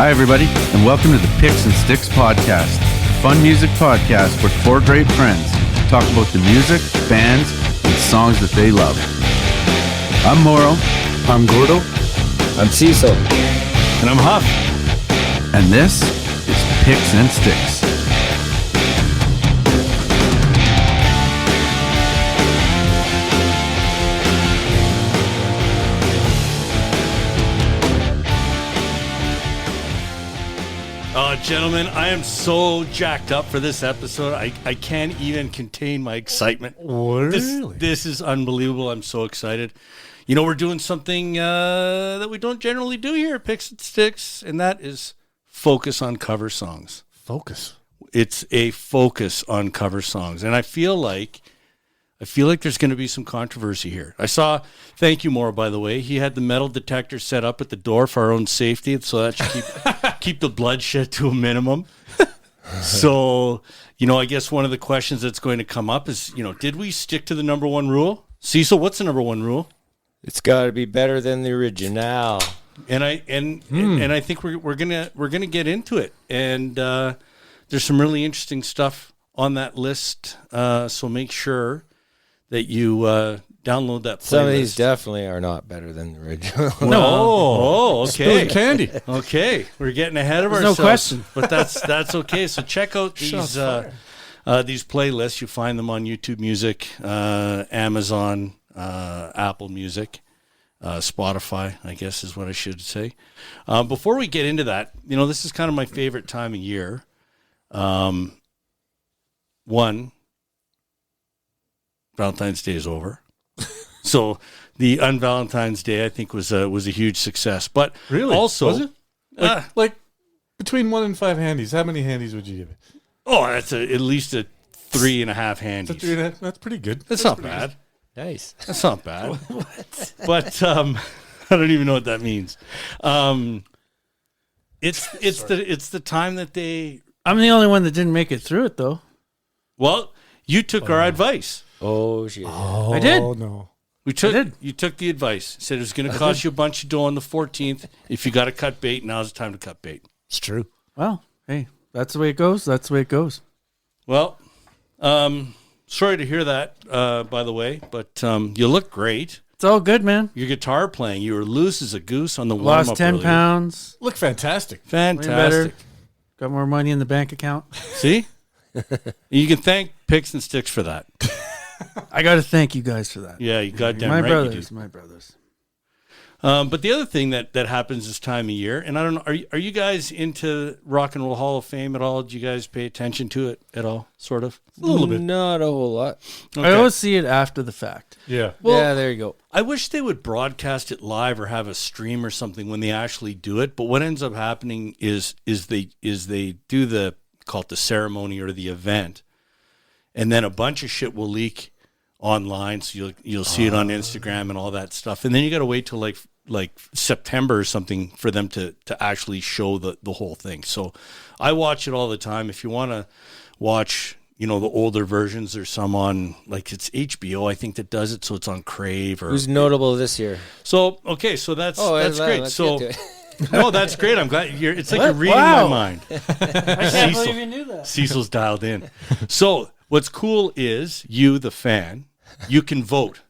Hi, everybody, and welcome to the Picks and Sticks podcast, a fun music podcast where four great friends talk about the music, bands, and songs that they love. I'm Moro. I'm Gordo. I'm Cecil. And I'm Huff. And this is Picks and Sticks. Gentlemen, I am so jacked up for this episode. I can't even contain my excitement. Really? This is unbelievable. I'm so excited. You know, we're doing something that we don't generally do here at Picks and Sticks, and that is focus on cover songs. Focus. It's a focus on cover songs, and I feel like there's going to be some controversy here. I saw, thank you, Maura, by the way. He had the metal detector set up at the door for our own safety, so that should keep the bloodshed to a minimum. So, you know, I guess one of the questions that's going to come up is, you know, did we stick to the number one rule? Cecil, what's the number one rule? It's got to be better than the original. And I think we're gonna get into it. And there's some really interesting stuff on that list. So make sure that you download that playlist. Some of these definitely are not better than the original. Okay. Spilling candy. Okay, we're getting ahead of ourselves. No question, but that's okay. So check out these playlists. You find them on YouTube Music, Amazon, Apple Music, Spotify, I guess is what I should say. Before we get into that, you know, this is kind of my favorite time of year. One, Valentine's Day is over. So the un-Valentine's Day, I think, was a huge success. But really, also, was it? Like between 1 and 5 handies, how many handies would you give it? Oh, that's at least a 3.5 handies. It's a 3.5. That's pretty good. That's not bad. Good. Nice. That's not bad. What? But I don't even know what that means. It's the time that they. I'm the only one that didn't make it through it, though. Well, you took our advice. Oh, shit. Oh, I did. No. You took the advice. Said it was going to cost you a bunch of dough on the 14th. If you got to cut bait, now's the time to cut bait. It's true. Well, hey, that's the way it goes. That's the way it goes. Well, sorry to hear that, by the way, but you look great. It's all good, man. Your guitar playing, you were loose as a goose on the warm-up. Lost 10 earlier. pounds. Look fantastic. Fantastic. Got more money in the bank account. See? You can thank Picks and Sticks for that. I got to thank you guys for that. Yeah, you goddamn my right brothers, you do. My brothers. But the other thing that happens this time of year, and I don't know, are you guys into Rock and Roll Hall of Fame at all? Do you guys pay attention to it at all? Sort of? A little bit. Not a whole lot. Okay. I always see it after the fact. Yeah. Well, yeah, there you go. I wish they would broadcast it live or have a stream or something when they actually do it. But what ends up happening is they do the, call it the ceremony or the event, and then a bunch of shit will leak online, so you'll see it on Instagram and all that stuff, and then you got to wait till like September or something for them to actually show the whole thing. So I watch it all the time. If you want to watch, you know, the older versions, there's some on, like, it's HBO, I think, that does it, so it's on Crave. Or who's notable this year? So okay, so that's great. So no, that's great. I'm glad it's like What? you're reading Wow. my mind. I can't believe you knew that. Cecil's dialed in. So what's cool is you, the fan, you can vote,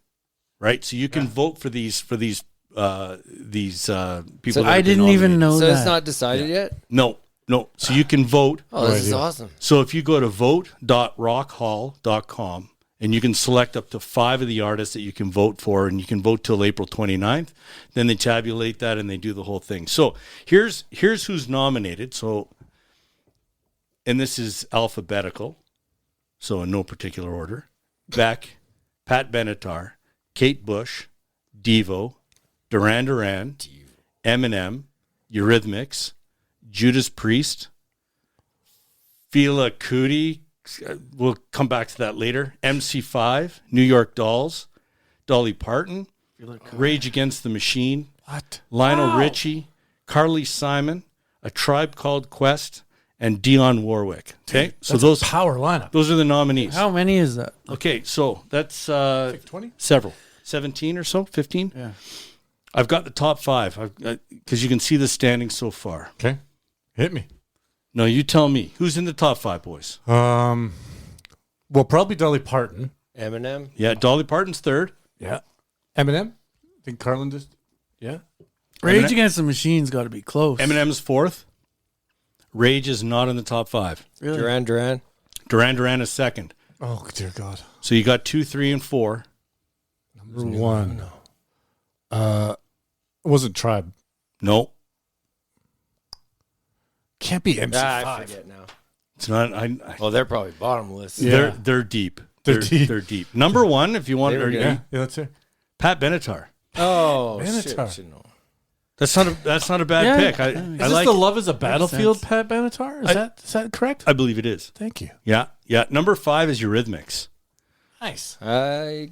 right? So you can vote for these people. So that I have been didn't even nominated. know So that. it's not decided yet? No. So you can vote. Oh, this is awesome. So if you go to vote.rockhall.com and you can select up to 5 of the artists that you can vote for, and you can vote till April 29th. Then they tabulate that and they do the whole thing. So here's who's nominated. So, and this is alphabetical, so in no particular order. Beck, Pat Benatar, Kate Bush, Devo, Duran Duran, Eminem, Eurythmics, Judas Priest, Fela Kuti, we'll come back to that later, MC5, New York Dolls, Dolly Parton, Rage Against the Machine, Lionel Richie, Carly Simon, A Tribe Called Quest, and Dionne Warwick. Okay, so those power lineup. Those are the nominees. How many is that? Okay, so that's 20? Several, 17 or so, 15. Yeah. I've got the top 5 because you can see the standings so far. Okay. Hit me. No, you tell me. Who's in the top 5, boys? Well, probably Dolly Parton. Eminem. Yeah, Dolly Parton's third. Yeah. Eminem. I think Carlin just. Yeah. Rage Against the Machine's got to be close. Eminem's fourth. Rage is not in the top 5. Really? Duran Duran. Duran Duran is second. Oh dear God. So you got 2, 3, and 4. Number one. It wasn't Tribe. No, Can't be MC5. I forget now. it's not. Well, they're probably bottomless. Yeah. They're deep. They're deep. They're deep. Number one, if you want, They were or- good. Yeah, that's it. Pat Benatar. Oh, Benatar. shit. No. That's not a bad Yeah. pick. I Is this like. the Love is a Battlefield, sense. Pat Benatar? Is that correct? I believe it is. Thank you. Yeah. Number 5 is Eurythmics. Nice. I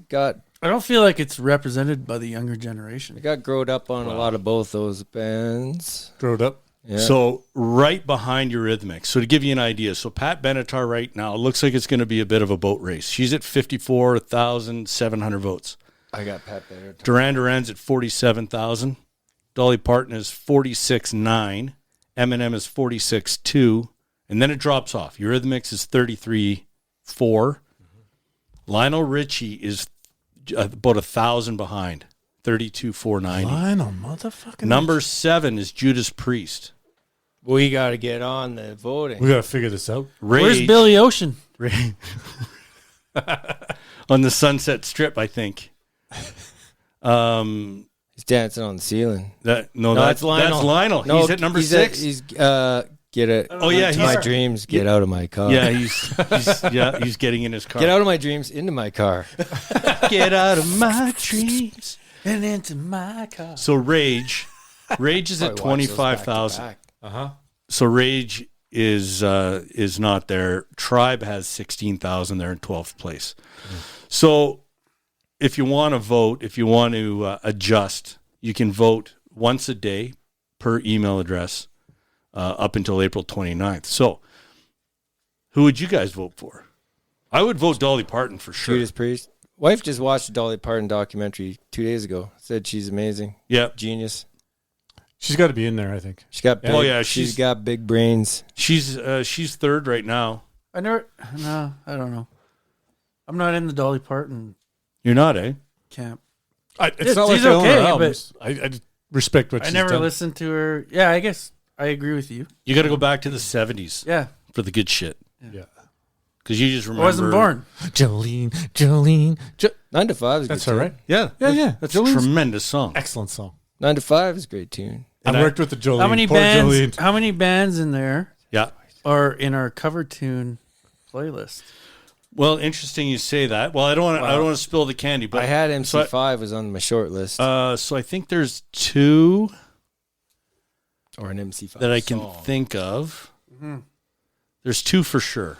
don't feel like it's represented by the younger generation. got growed up on a lot of both those bands. Growed up. Yeah. So right behind Eurythmics. So to give you an idea, so Pat Benatar right now, it looks like it's going to be a bit of a boat race. She's at 54,700 votes. I got Pat Benatar. Duran Duran's at 47,000. Dolly Parton is 46.9. Eminem is 46.2. And then it drops off. Eurythmics is 33.4. Lionel Richie is about 1,000 behind. 32,490. Lionel motherfucking. Number 7 is Judas Priest. We got to get on the voting. We gotta figure this out. Where's Rage Billy Ocean? on the Sunset Strip, I think. He's dancing on the ceiling. That's That's Lionel. That's Lionel. No, he's at number 6. He's get it. Oh, yeah, Into he's- my dreams. Get out of my car. Yeah, he's getting in his car. Get out of my dreams. Into my car. Get out of my dreams. And into my car. So Rage is at Probably watch those 25,000. back-to-back. So Rage is not there. Tribe has 16,000. They're in 12th place. So if you want to vote, if you want to adjust, you can vote once a day per email address up until April 29th. So who would you guys vote for? I would vote Dolly Parton for sure. Judas Priest. Wife just watched a Dolly Parton documentary 2 days ago. Said she's amazing. Yeah. Genius. She's got to be in there, I think. She's got big, Oh, yeah, she's got big brains. She's third right now. I don't know. I'm not in the Dolly Parton You're not, eh? camp. It's not like she's I own her okay, albums. I just respect what I she's never done. listened to her. Yeah, I guess I agree with you. You got to go back to the 70s Yeah. for the good shit. Yeah. Because you just I remember. wasn't born. Jolene. 9 to 5 is a That's good all tune. right. Yeah. Yeah. That's Jolene's- a tremendous song. Excellent song. 9 to 5 is a great tune. And I I- worked with the Jolene. How many Poor bands? Jolene. How many bands in there Yeah. are in our cover tune playlist? Well, interesting you say that. Well, I don't want to spill the candy, but I had so MC5 was on my short list. so I think there's 2 or an MC5 that I can song. think of. There's 2 for sure.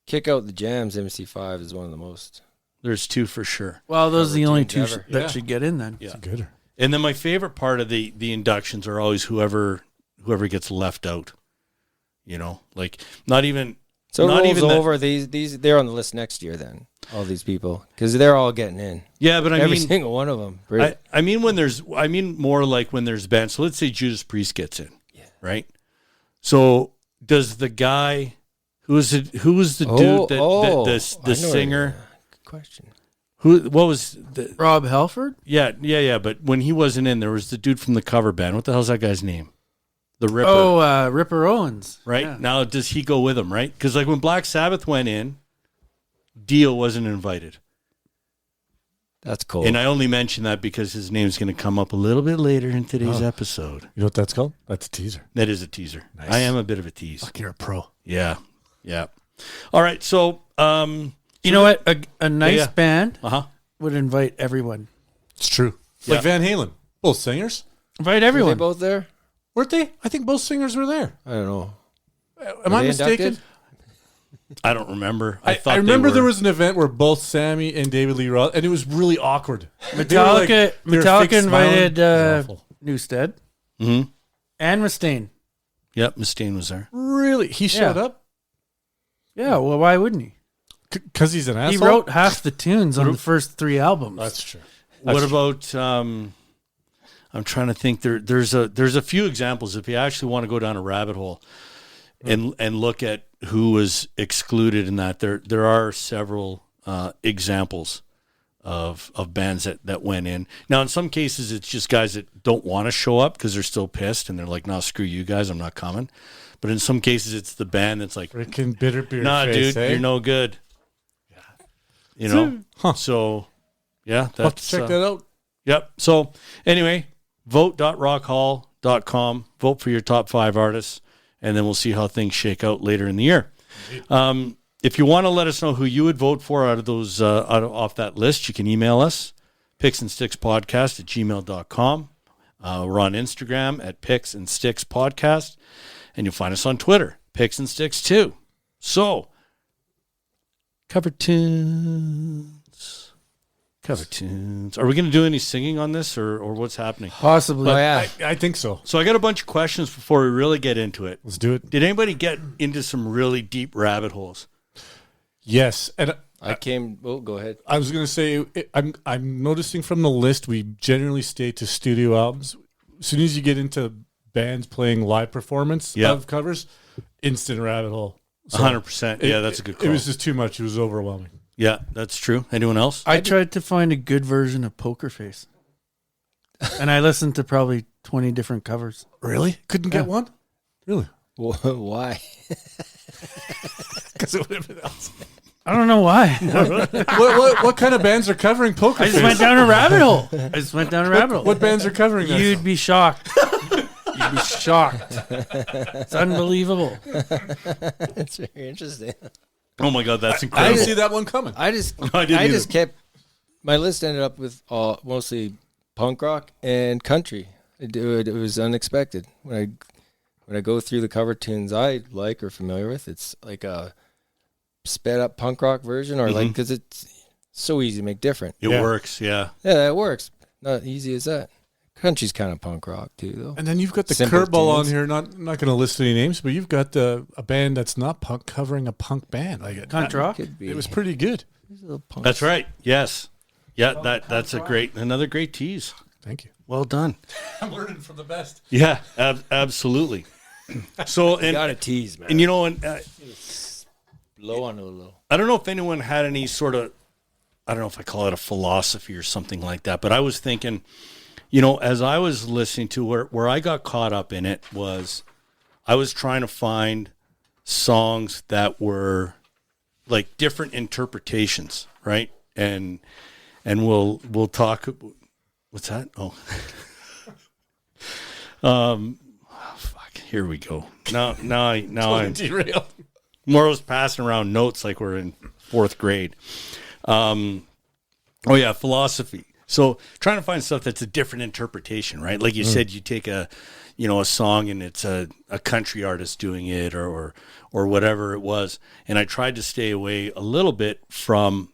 Kick Out the Jams, MC5 is one of the most. There's 2 for sure. Well, those are the only two tunes ever. that Yeah. should get in then. Yeah. Gooder. And then my favorite part of the inductions are always whoever gets left out. You know, like not even So it not rolls even that- over. These they're on the list next year then. All these people because they're all getting in. Yeah, but I Every mean single one of them. I mean more like when there's bands. So let's say Judas Priest gets in, right? So does the guy who was the dude that the I know singer Good question. what was the Rob Halford? yeah, but when he wasn't in, there was the dude from the cover band. What the hell's that guy's name? The Ripper. Oh, Ripper Owens. Right? Yeah. Now does he go with him, right? Because like when Black Sabbath went in, Dio wasn't invited. That's cool. And I only mention that because his name's going to come up a little bit later in today's episode. You know what that's called? That's a teaser. That is a teaser. Nice. I am a bit of a tease. Fuck, you're a pro. Yeah. All right. So, You know what? A nice Yeah. band uh-huh. would invite everyone. It's true. Yeah. Like Van Halen. Both singers. Invite Were they everyone. both there? Weren't they? I think both singers were there. I don't know. Am Were I they mistaken? inducted? I don't remember. I thought they remember were- there was an event where both Sammy and David Lee Roth, and it was really awkward. They were Metallica, they were Metallica fake smiling. invited It was awful. Newstead Mhm. and Mustaine. Yep, Mustaine was there. Really? He showed Yeah. up? Yeah, well, why wouldn't he? Because he's an asshole? He wrote half the tunes on the first 3 albums. That's true. What about I'm trying to think. There's a few examples. If you actually want to go down a rabbit hole and look at who was excluded in that, there are several examples of bands that went in. Now, in some cases, it's just guys that don't want to show up because they're still pissed and they're like, "No, screw you guys, I'm not coming." But in some cases, it's the band that's like, Freaking bitter beer "Nah, face, dude, eh? you're no good." You know. So, yeah, I'll have to that's check that out. Yep. So anyway, vote.rockhall.com. Vote for your top 5 artists, and then we'll see how things shake out later in the year. If you want to let us know who you would vote for out of those off that list, you can email us, picksandstickspodcast@gmail.com. We're on Instagram at Picks and Sticks Podcast, and you'll find us on Twitter, Picks and Sticks too. So, cover tunes. Are we going to do any singing on this, or what's happening? Possibly. Oh, yeah. I think so. So I got a bunch of questions before we really get into it. Let's do it. Did anybody get into some really deep rabbit holes? Yes, and Go ahead. I was going to say, I'm noticing from the list we generally stay to studio albums. As soon as you get into bands playing live performance of covers, instant rabbit hole. So 100%. Yeah, that's a good call. It was just too much. It was overwhelming. Yeah, that's true. Anyone else? I tried to find a good version of Poker Face. And I listened to probably 20 different covers. Really? Couldn't get one? Really? Why? Because it would have been else. I don't know why. What kind of bands are covering Poker I Face? just went down a rabbit hole. What bands are covering that? You'd be shocked. You'd be shocked. It's unbelievable. That's very interesting. Oh my God, that's I incredible. didn't see that one coming. I just I didn't either. just kept my list ended up with mostly punk rock and country. It was unexpected when I go through the cover tunes I like or familiar with. It's like a sped up punk rock version, or like because it's so easy to make different. It works, yeah. Yeah, it works. Not easy as that. Country's kind of punk rock too, though. And then you've got the Simple curveball on tunes. here. Not going to list any names, but you've got a band that's not punk covering a punk band. Like Country rock? Could be. It was pretty good. There's a little punk. That's right. Yes. Yeah, that's another great tease. Thank you. Well done. I'm learning from the best. Yeah, absolutely. So, You and got to tease, man. and you know, and Blow on it a little. I don't know if anyone had any sort of, I don't know if I call it a philosophy or something like that, but I was thinking, you know, as I was listening to where I got caught up in it was I was trying to find songs that were like different interpretations, right? And we'll talk. What's that? Oh, fuck. Here we go. Now I'm Derailed. Morrow's passing around notes like we're in 4th grade. Oh yeah, philosophy. So trying to find stuff that's a different interpretation, right? Like you said, you take a song and it's a country artist doing it or whatever it was. And I tried to stay away a little bit from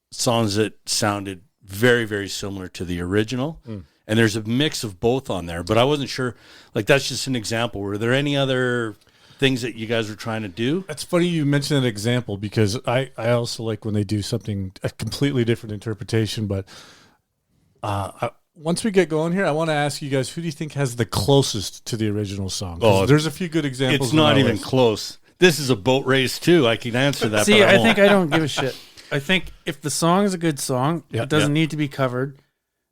songs that sounded very, very similar to the original. And there's a mix of both on there, but I wasn't sure, like that's just an example. Were there any other things that you guys were trying to do? That's funny you mentioned that example because I also like when they do something, a completely different interpretation. But once we get going here, I want to ask you guys, who do you think has the closest to the original song? 'Cause there's a few good examples. It's not on our even list. close. This is a boat race too. I can answer that. See, but I won't. think I don't give a shit. I think if the song is a good song, Yeah, it doesn't yeah. need to be covered.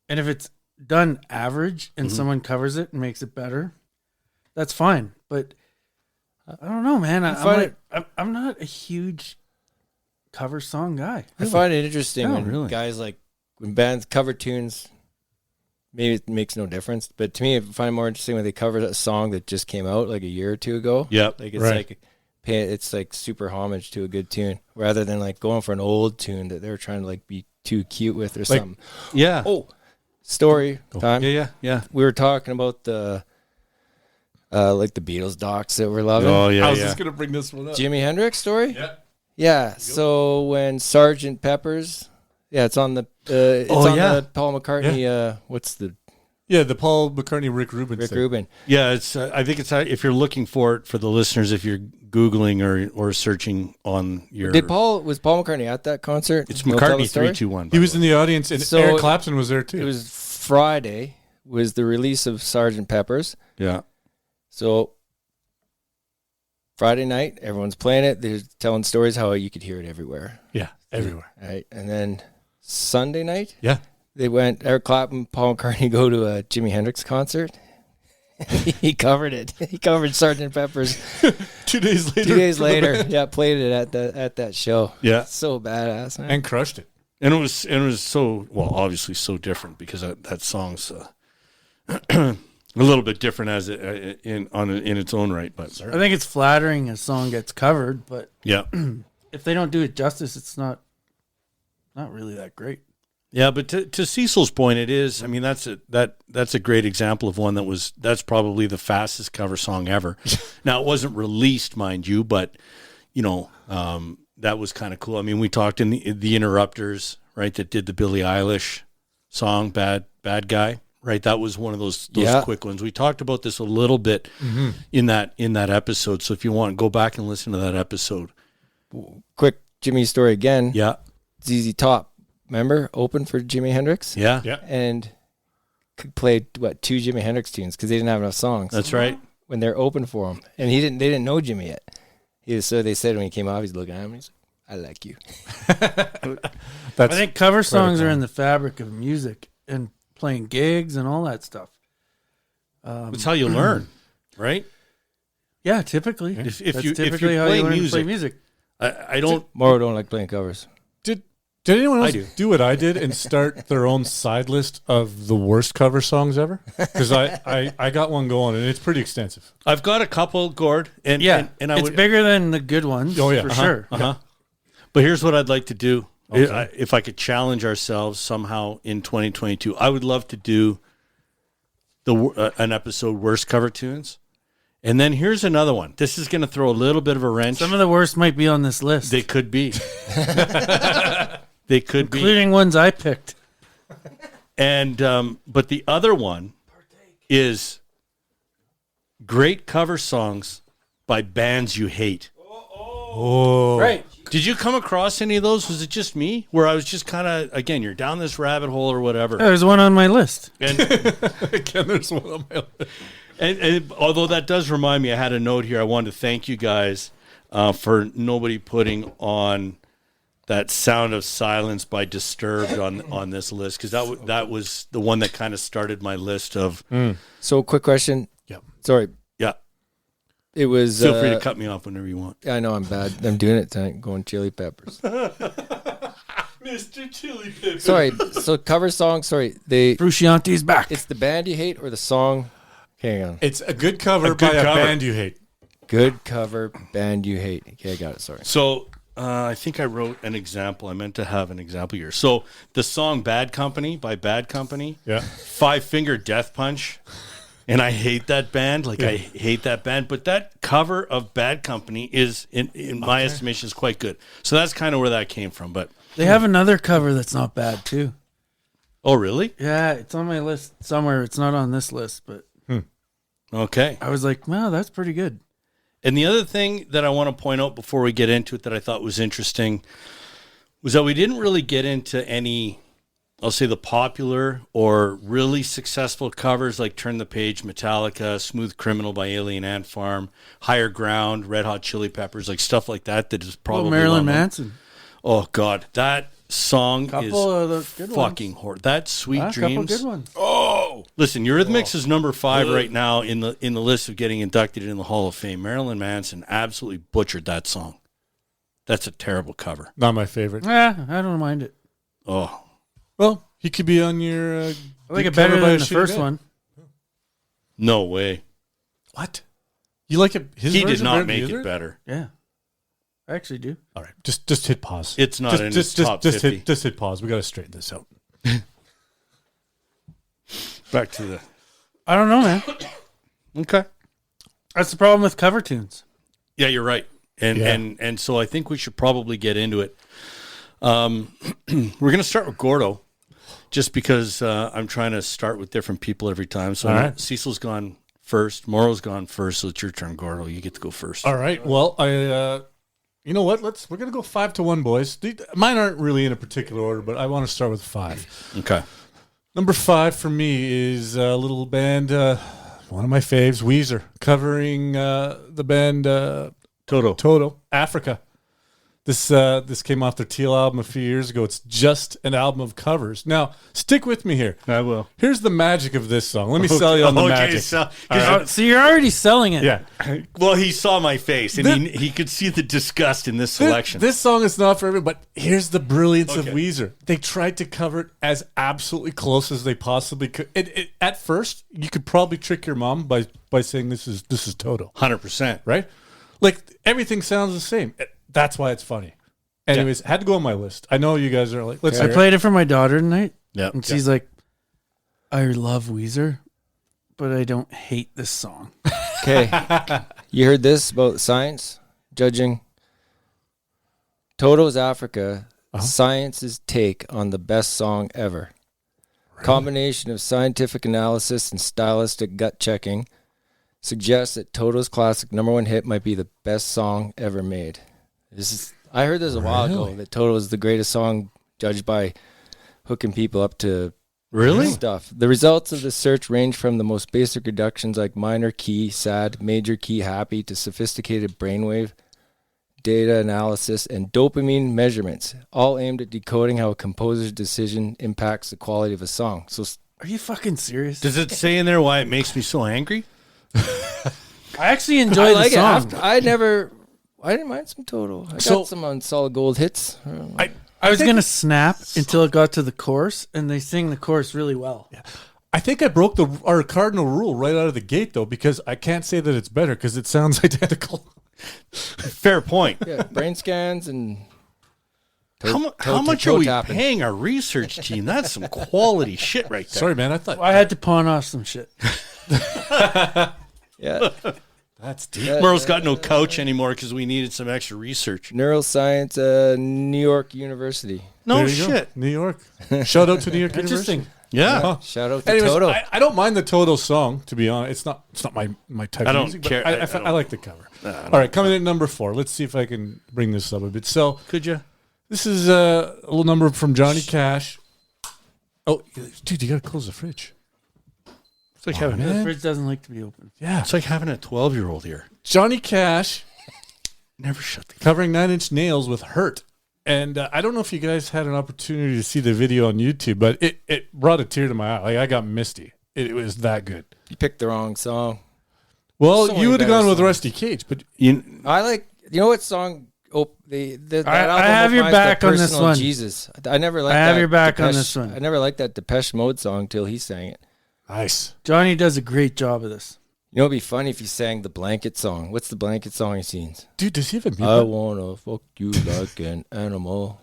And if it's done average and someone covers it and makes it better, that's fine. But I don't know, man. I'm not a huge cover song guy. I find it interesting Oh, when really? guys when bands cover tunes. Maybe it makes no difference, but to me, I find it more interesting when they cover a song that just came out like a year or two ago. Yep. Like it's Right. it's like super homage to a good tune, rather than like going for an old tune that they're trying to like be too cute with or something. Yeah. Oh, story time. Yeah. We were talking about the like the Beatles docs that we're loving. Oh yeah. I was yeah. just going to bring this one up. Jimi Hendrix story. Yeah. Yeah. So when Sgt. Pepper's, it's on the the Paul McCartney. What's the Yeah, the Paul McCartney, Rick Rubin Rick thing. Rubin? Yeah, it's. I think it's. If you're looking for it for the listeners, if you're googling or searching on your, Was Paul McCartney at that concert? it's Wanna tell the McCartney story? 321. He was in the audience, and So Eric Clapton was there too. It was Friday. was the release of Sgt. Pepper's. Yeah. So Friday night, everyone's playing it. They're telling stories how you could hear it everywhere. Yeah, everywhere. Right. And then Sunday night, Yeah. they went, Eric Clapton, Paul McCartney go to a Jimi Hendrix concert. He covered it. He covered Sgt. Pepper's 2 days later. 2 days later. Yeah, played it at that show. Yeah. So badass, man. And crushed it. And it was so, well, obviously so different because that song's a little bit different as it in its own right. But I think it's flattering a song gets covered, but yeah, if they don't do it justice, it's not really that great. yeah. But to Cecil's point, it is. I mean, that's a great example of one that's probably the fastest cover song ever. Now, it wasn't released, mind you, but that was kind of cool. I mean, we talked in the Interrupters, right? That did the Billie Eilish song, Bad Guy. Right, that was one of those quick ones. We talked about this a little bit in that episode. So if you want, go back and listen to that episode. Quick Jimmy story again. Yeah, ZZ Top, remember, opened for Jimi Hendrix. yeah, And played 2 Jimi Hendrix tunes because they didn't have enough songs. that's right. When they're open for him, and they didn't know Jimmy yet. So they said when he came off, he's looking at him. He's like, "I like you." I think cover songs are in the fabric of music and playing gigs and all that stuff. That's how you learn, right? Yeah, typically. If That's you typically how play you learn to music, play music. I don't. Moro don't like playing covers. Did anyone else do. do what I did and start their own side list of the worst cover songs ever? Because I got one going and it's pretty extensive. I've got a couple, Gord, and Yeah, and I it's would. bigger than the good ones. Oh, yeah. For sure. But here's what I'd like to do. Okay. If I could challenge ourselves somehow in 2022, I would love to do an episode worst cover tunes. And then here's another one. This is going to throw a little bit of a wrench. Some of the worst might be on this list. They could be. They could be. Including ones I picked. And but the other one is great cover songs by bands you hate. Oh, Right. Did you come across any of those? Was it just me? Where I was just kind of, again, you're down this rabbit hole or whatever. There's one on my list. And, again, there's one on my list. and although that does remind me, I had a note here. I wanted to thank you guys for nobody putting on that Sound of Silence by Disturbed on this list, because that was the one that kind of started my list of. So, quick question. Yeah. Sorry. Yeah. It was. Feel free to cut me off whenever you want. I know I'm bad. I'm doing it tonight. Going Chili Peppers. Mr. Chili Peppers. Sorry. So cover song. Sorry. Frusciante's back. It's the band you hate or the song. Hang on. It's a good cover by a band you hate. Good cover band you hate. Okay, I got it. Sorry. So I think I wrote an example. I meant to have an example here. So the song "Bad Company" by Bad Company. Yeah. 5 Finger Death Punch. And I hate that band. I hate that band. But that cover of Bad Company is, in my estimation, is quite good. So that's kind of where that came from. But They have another cover that's not bad, too. oh, really? Yeah, it's on my list somewhere. It's not on this list, but Okay. I was like, wow, that's pretty good. And the other thing that I want to point out before we get into it that I thought was interesting was that we didn't really get into any, I'll say, the popular or really successful covers like Turn the Page, Metallica, Smooth Criminal by Alien Ant Farm, Higher Ground, Red Hot Chili Peppers, like stuff like that is probably Marilyn well known. Manson. Oh, God. That song Couple of is the good fucking horrible. That Sweet A couple Dreams. good ones. Oh, listen, Eurythmics is number 5 right now in the list of getting inducted in the Hall of Fame. Marilyn Manson absolutely butchered that song. That's a terrible cover. Not my favorite. Yeah, I don't mind it. Oh, Well, he could be on your. I like it better than the first one. no way. What? You like it? His He did version not better than make the it other? better. Yeah, I actually do. All right, just hit pause. It's not in his top 50. Just hit pause. We got to straighten this out. Back to the... I don't know, man. Okay. That's the problem with cover tunes. Yeah, you're right. And Yeah. and so I think we should probably get into it. We're going to start with Gordo, just because I'm trying to start with different people every time. So All right. Cecil's gone first. Moro's gone first. So it's your turn, Gordo. You get to go first. All right. Well, you know what? We're gonna go 5-1, boys. Mine aren't really in a particular order, but I want to start with 5. Okay. Number 5 for me is a little band, one of my faves, Weezer, covering the band Toto, Africa. This came off their Teal album a few years ago. It's just an album of covers. Now, stick with me here. I will. Here's the magic of this song. Let me sell you on the magic. So you're already selling it. Yeah. Well, he saw my face, and he could see the disgust in this selection. This song is not for everyone, but here's the brilliance of Weezer. They tried to cover it as absolutely close as they possibly could. At first, you could probably trick your mom by saying this is Toto. 100%. Right? Like, everything sounds the same. That's why it's funny. Anyways, had to go on my list. I know you guys are like, let's hear I played it for my daughter tonight. Yeah. And she's like, I love Weezer, but I don't hate this song. Okay. You heard this about science? Judging Toto's Africa, science's take on the best song ever. Really? Combination of scientific analysis and stylistic gut checking suggests that Toto's classic #1 hit might be the best song ever made. I heard this a while ago that Toto is the greatest song, judged by hooking people up to stuff. The results of the search range from the most basic reductions like minor key, sad, major key, happy, to sophisticated brainwave data analysis and dopamine measurements, all aimed at decoding how a composer's decision impacts the quality of a song. So, are you fucking serious? Does it say in there why it makes me so angry? I actually enjoy the song. I didn't mind some Toto. I got some on Solid Gold hits. I was going to snap until it got to the chorus, and they sing the chorus really well. Yeah. I think I broke our cardinal rule right out of the gate, though, because I can't say that it's better because it sounds identical. Fair point. Yeah, brain scans and... How much are we paying our research team? That's some quality shit right there. Sorry, man. I had to pawn off some shit. Yeah. That's deep. Merle's got no couch anymore because we needed some extra research. Neuroscience, New York University. No shit. New York. Shout out to New York University. Yeah. Shout out to Toto. I don't mind the Toto song, to be honest. It's not my type of music. Care. I like the cover. All right, coming in at number 4. Let's see if I can bring this up a bit. So, could you? This is a little number from Johnny Cash. Oh, dude, you got to close the fridge. It's like having the fridge doesn't like to be open. Yeah. It's like having a 12-year-old here. Johnny Cash. Never shut the covering 9 Inch Nails with Hurt. And I don't know if you guys had an opportunity to see the video on YouTube, but it brought a tear to my eye. Like, I got misty. It was that good. You picked the wrong song. Well, you would have gone with Rusty Cage, but you know what song? Oh, that album I have your back on this one. Jesus, I never liked. I have your back on this one. I never liked that Depeche Mode song till he sang it. Nice. Johnny does a great job of this. You know, it'd be funny if he sang the Blanket song. What's the Blanket song he sings? Dude, does he have a mute? I wanna fuck you like an animal.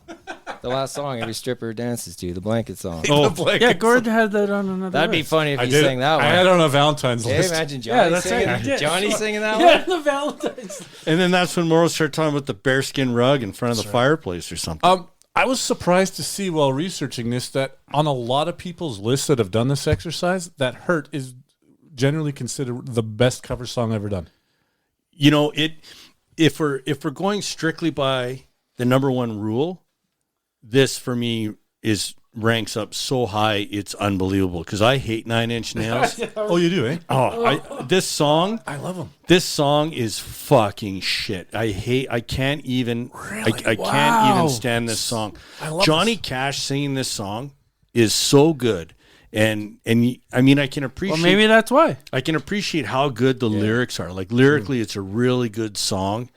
The last song every stripper dances to, the Blanket song. Oh, yeah, Gord had that on another. That'd be funny if he sang that one. I had it on a Valentine's list. Imagine Johnny singing right. Johnny singing that one. Yeah, the Valentine's. And then that's when Morrow started talking about the bearskin rug in front of the fireplace or something. I was surprised to see while researching this that on a lot of people's lists that have done this exercise, that Hurt is generally considered the best cover song ever done. You know, if we're going strictly by the #1 rule, this for me ranks up so high it's unbelievable because I hate 9 Inch Nails. Oh, you do, eh? This song, I love them. This song is fucking shit. I can't even. Really? I can't even stand this song. Johnny Cash singing this song is so good. And I mean, I can appreciate. Well, maybe that's why. I can appreciate how good the lyrics are. Like lyrically, it's a really good song,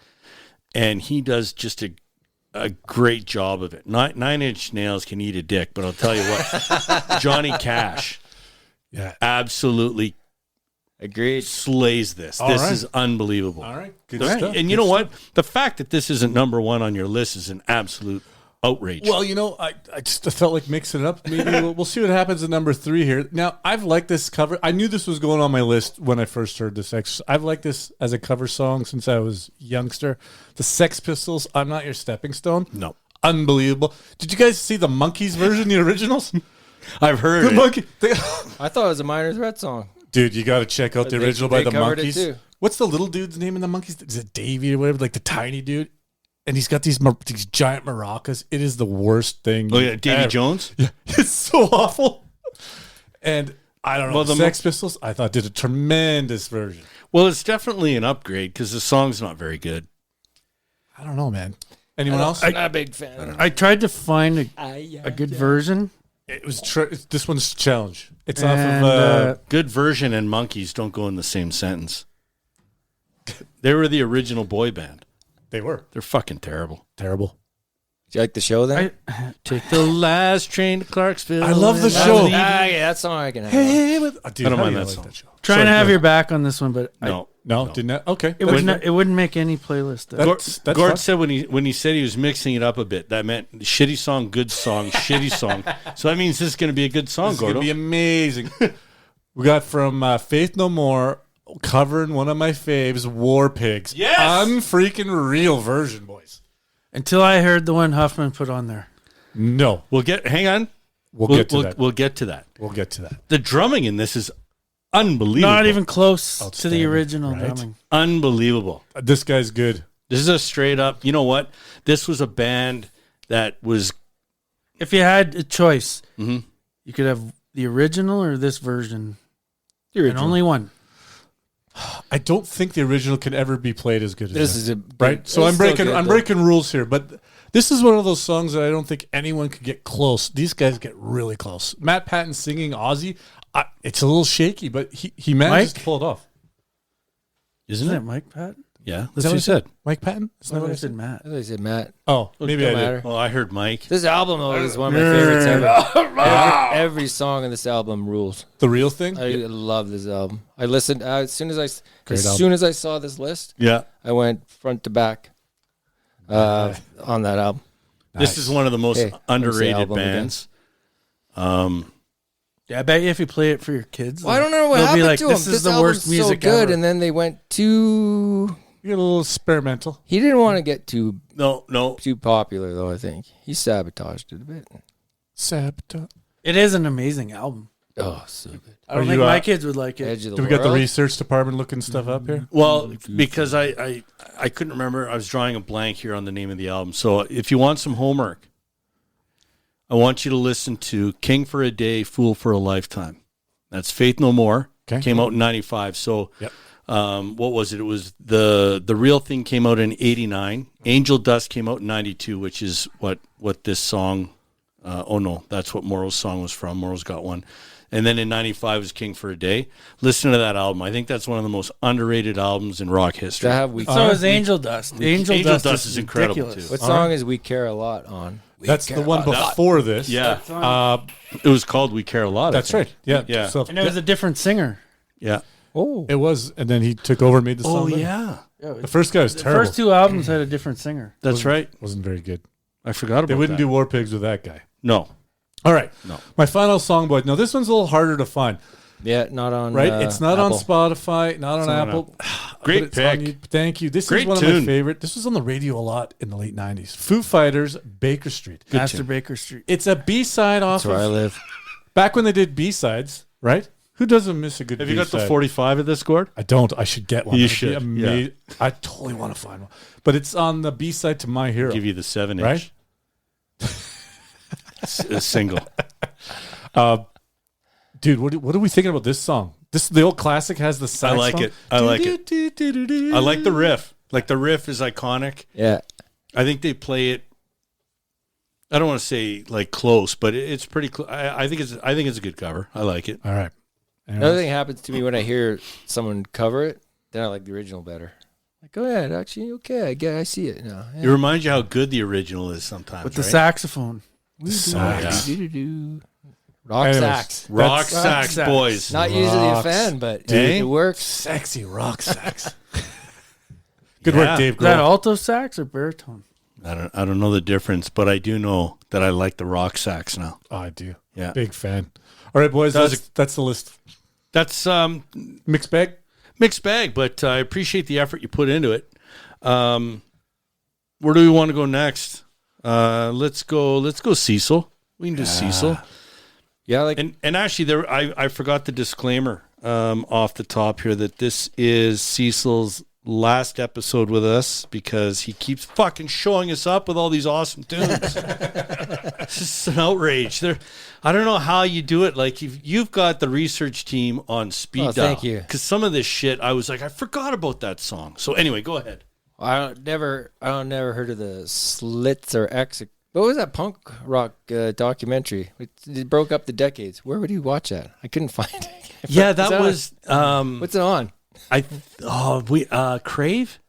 and he does just a great job of it. 9 Inch Nails can eat a dick, but I'll tell you what, Johnny Cash, absolutely agreed, slays this. This is unbelievable. All right, good stuff. And you know what? The fact that this isn't #1 on your list is an absolute outrage. Well, you know, I just felt like mixing it up. Maybe we'll see what happens at number 3 here. Now, I've liked this cover. I knew this was going on my list when I first heard this exercise. I've liked this as a cover song since I was a youngster. The Sex Pistols, I'm Not Your Stepping Stone. No. Unbelievable. Did you guys see the Monkees version, the originals? I've heard the Monkey. I thought it was a Minor Threat song. Dude, you got to check out the original by the Monkees. Too. What's the little dude's name in the Monkees? Is it Davey or whatever? Like the tiny dude? And he's got these giant maracas. It is the worst thing. Oh, yeah, Davy Jones? Yeah, it's so awful. And I don't know. Well, the the Sex Pistols, I thought, did a tremendous version. Well, it's definitely an upgrade because the song's not very good. I don't know, man. Anyone else? I'm not a big fan. I tried to find a good version. It was this one's challenge. It's And, off of Good version and monkeys don't go in the same sentence. They were the original boy band. they were They're fucking terrible. terrible. Do you like the show then? Take the last train to Clarksville. I love the and show. leave you. Yeah, that song I can have. Dude, I don't how mind do you that like song. that show? Trying to Sorry, have go your back on this one, but No. Didn't that? Okay. it wouldn't make any playlist. That's Gord fine. said when he said he was mixing it up a bit, that meant shitty song, good song, shitty song. So that means this is going to be a good song, This is going Gordo. to be amazing. We got from Faith No More covering one of my faves, War Pigs. Yes! Unfreaking real version, boys. Until I heard the one Huffman put on there. No. Hang on. We'll get to that. We'll get to that. We'll get to that. The drumming in this is unbelievable. Not even close to Outstanding, the original right? drumming. Unbelievable. This guy's good. This is a straight up, you know what? This was a band that was, If you had a choice, Mhm. you could have the original or this version. The And original. only one. I don't think the original can ever be played as good as This this. is a Right? So I'm breaking rules here, but this is one of those songs that I don't think anyone could get close. These guys get really close. Matt Patton singing Ozzy, it's a little shaky, but he manages Mike? to pull it off. isn't Isn't it? it Mike Patton? Yeah, Is that's that what he said. Mike Patton? Is that I what I said said? Matt. I said Matt. Oh, maybe I Don't did. matter. Oh, I heard Mike. This album though is one of my favorites ever. Every song in this album rules. The real thing? I love this album. I listened as soon as Great soon as I saw this list, Yeah. I went front to back on that album. This is one of the most Hey, underrated album again. bands. Yeah, I bet you if you play it for your kids, Well, I don't know what they'll happened be like, to this him. is the album's worst music so good, ever. and then they went too. You get a little experimental. He didn't want to get too No. popular though. I think he sabotaged it a bit. Sabotage. It is an amazing album. Oh, so good. I don't Are think you, my kids would like it. Edge of the Do we got the World. research department looking stuff up here? Well, because I couldn't remember. I was drawing a blank here on the name of the album. So if you want some homework, I want you to listen to King for a Day, Fool for a Lifetime. That's Faith No More. Okay. Came out in 95. So Yep. what was it? It was the real thing came out in 89. Angel Dust came out in 92, which is what this song, oh no, that's what Morrow's song was from. Morrow's got one. And then in 95 was King for a Day. Listen to that album. I think that's one of the most underrated albums in rock history. To have we. So is Angel Dust. Angel Dust is incredible, ridiculous. too. What song is "We Care a Lot" on? That's the one before this. Yeah. It was called We Care a Lot. I That's think. right. Yeah. Yeah. So, And it was a different singer. Yeah. Oh, it was, and then he took over and made the Oh, song. better. yeah. The first guy was The terrible. first two albums had a different singer. That's right. Wasn't very good. I forgot about They wouldn't that. do War Pigs with that guy. No. All right. No. My final song, boys. Now, this one's a little harder to find, yeah, not on. right? It's not on Apple. Spotify, not on not on Apple. Great But it's on pick. you- Thank you. This Great is one of tune. my favorite. This was on the radio a lot in the late 90s. Foo Fighters, Baker Street. Master tune. Baker Street. It's a B-side off That's where I of... live. Back when they did B-sides, right? Who doesn't miss a good Have B-side? you got the 45 of this, Gord? I don't. I should get one. You That'd be should, ama- I totally want to find one. But it's on the B-side to My Hero. Give you the 7-inch. Right? A single. Dude, what are we thinking about this song? The old classic has the saxophone. I like it. I like it. I like the riff. Like the riff is iconic. Yeah, I think they play it. I don't want to say like close, but it's pretty close. I think it's a good cover. I like it. All right. another thing happens to me when I hear someone cover it. Then I like the original better. Like, go ahead, actually, okay, I see it now. It reminds you how good the original is sometimes. With the right? saxophone. Sax. Rock Anyways. sax. Rock That's- sax sax. boys. Not usually a Rocks. fan, but Eh? it works. Sexy rock sax. Good Yeah. work, Dave Is that Grohl. alto sax or baritone? I don't know the difference, but I do know that I like the rock sax now. Oh, I do. Yeah. Big fan. All right, boys. That was That's the list. That's Mixed bag. mixed bag, but I appreciate the effort you put into it. Where do we want to go next? Let's go Cecil. We can do Cecil. Yeah, like And actually, I forgot the disclaimer off the top here that this is Cecil's last episode with us because he keeps fucking showing us up with all these awesome tunes. It's just an outrage. I don't know how you do it. Like you've got the research team on speed dial. Thank you. Because some of this shit, I was like, I forgot about that song. So anyway, go ahead. I never heard of the Slits or X. What was that punk rock documentary? It broke up the decades. Where would you watch that? I couldn't find it. Yeah, that was. What's it on? Crave.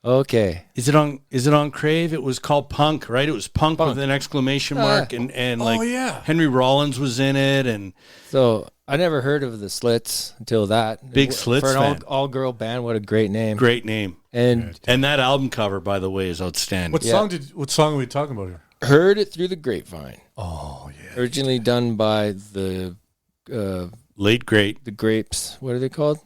Okay. Is it on Crave? It was called Punk, right? It was Punk. With an exclamation mark, and like Henry Rollins was in it, and so I never heard of the Slits until that. Big Slits for an fan. all girl band. What a great name! Great name. And that album cover, by the way, is outstanding. What song are we talking about here? Heard it through the grapevine. Oh yeah. Originally done by the late great the Grapes. What are they called?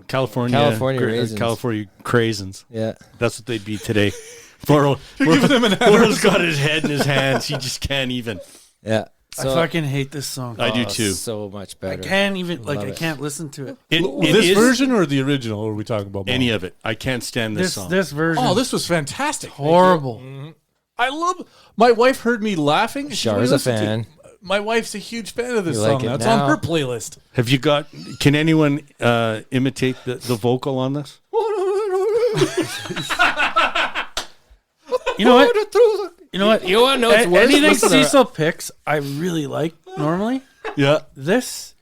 California Raisins. California Craisins. Yeah, that's what they'd be today. Floro's got his head in his hands. He just can't even. Yeah. So, I fucking hate this song. I do too. So much better. I can't even I can't listen to it. This version or the original? Or are we talking about any of it? I can't stand this song. This version. Oh, this was fantastic. Horrible. Mm-hmm. I love. My wife heard me laughing. Char's a fan. My wife's a huge fan of this You song. like it That's now? on her playlist. Have you got? Can anyone imitate the vocal on this? You know what? You know what? You want to know what's worse? Anything Listen to- Cecil picks, I really like normally. Yeah. This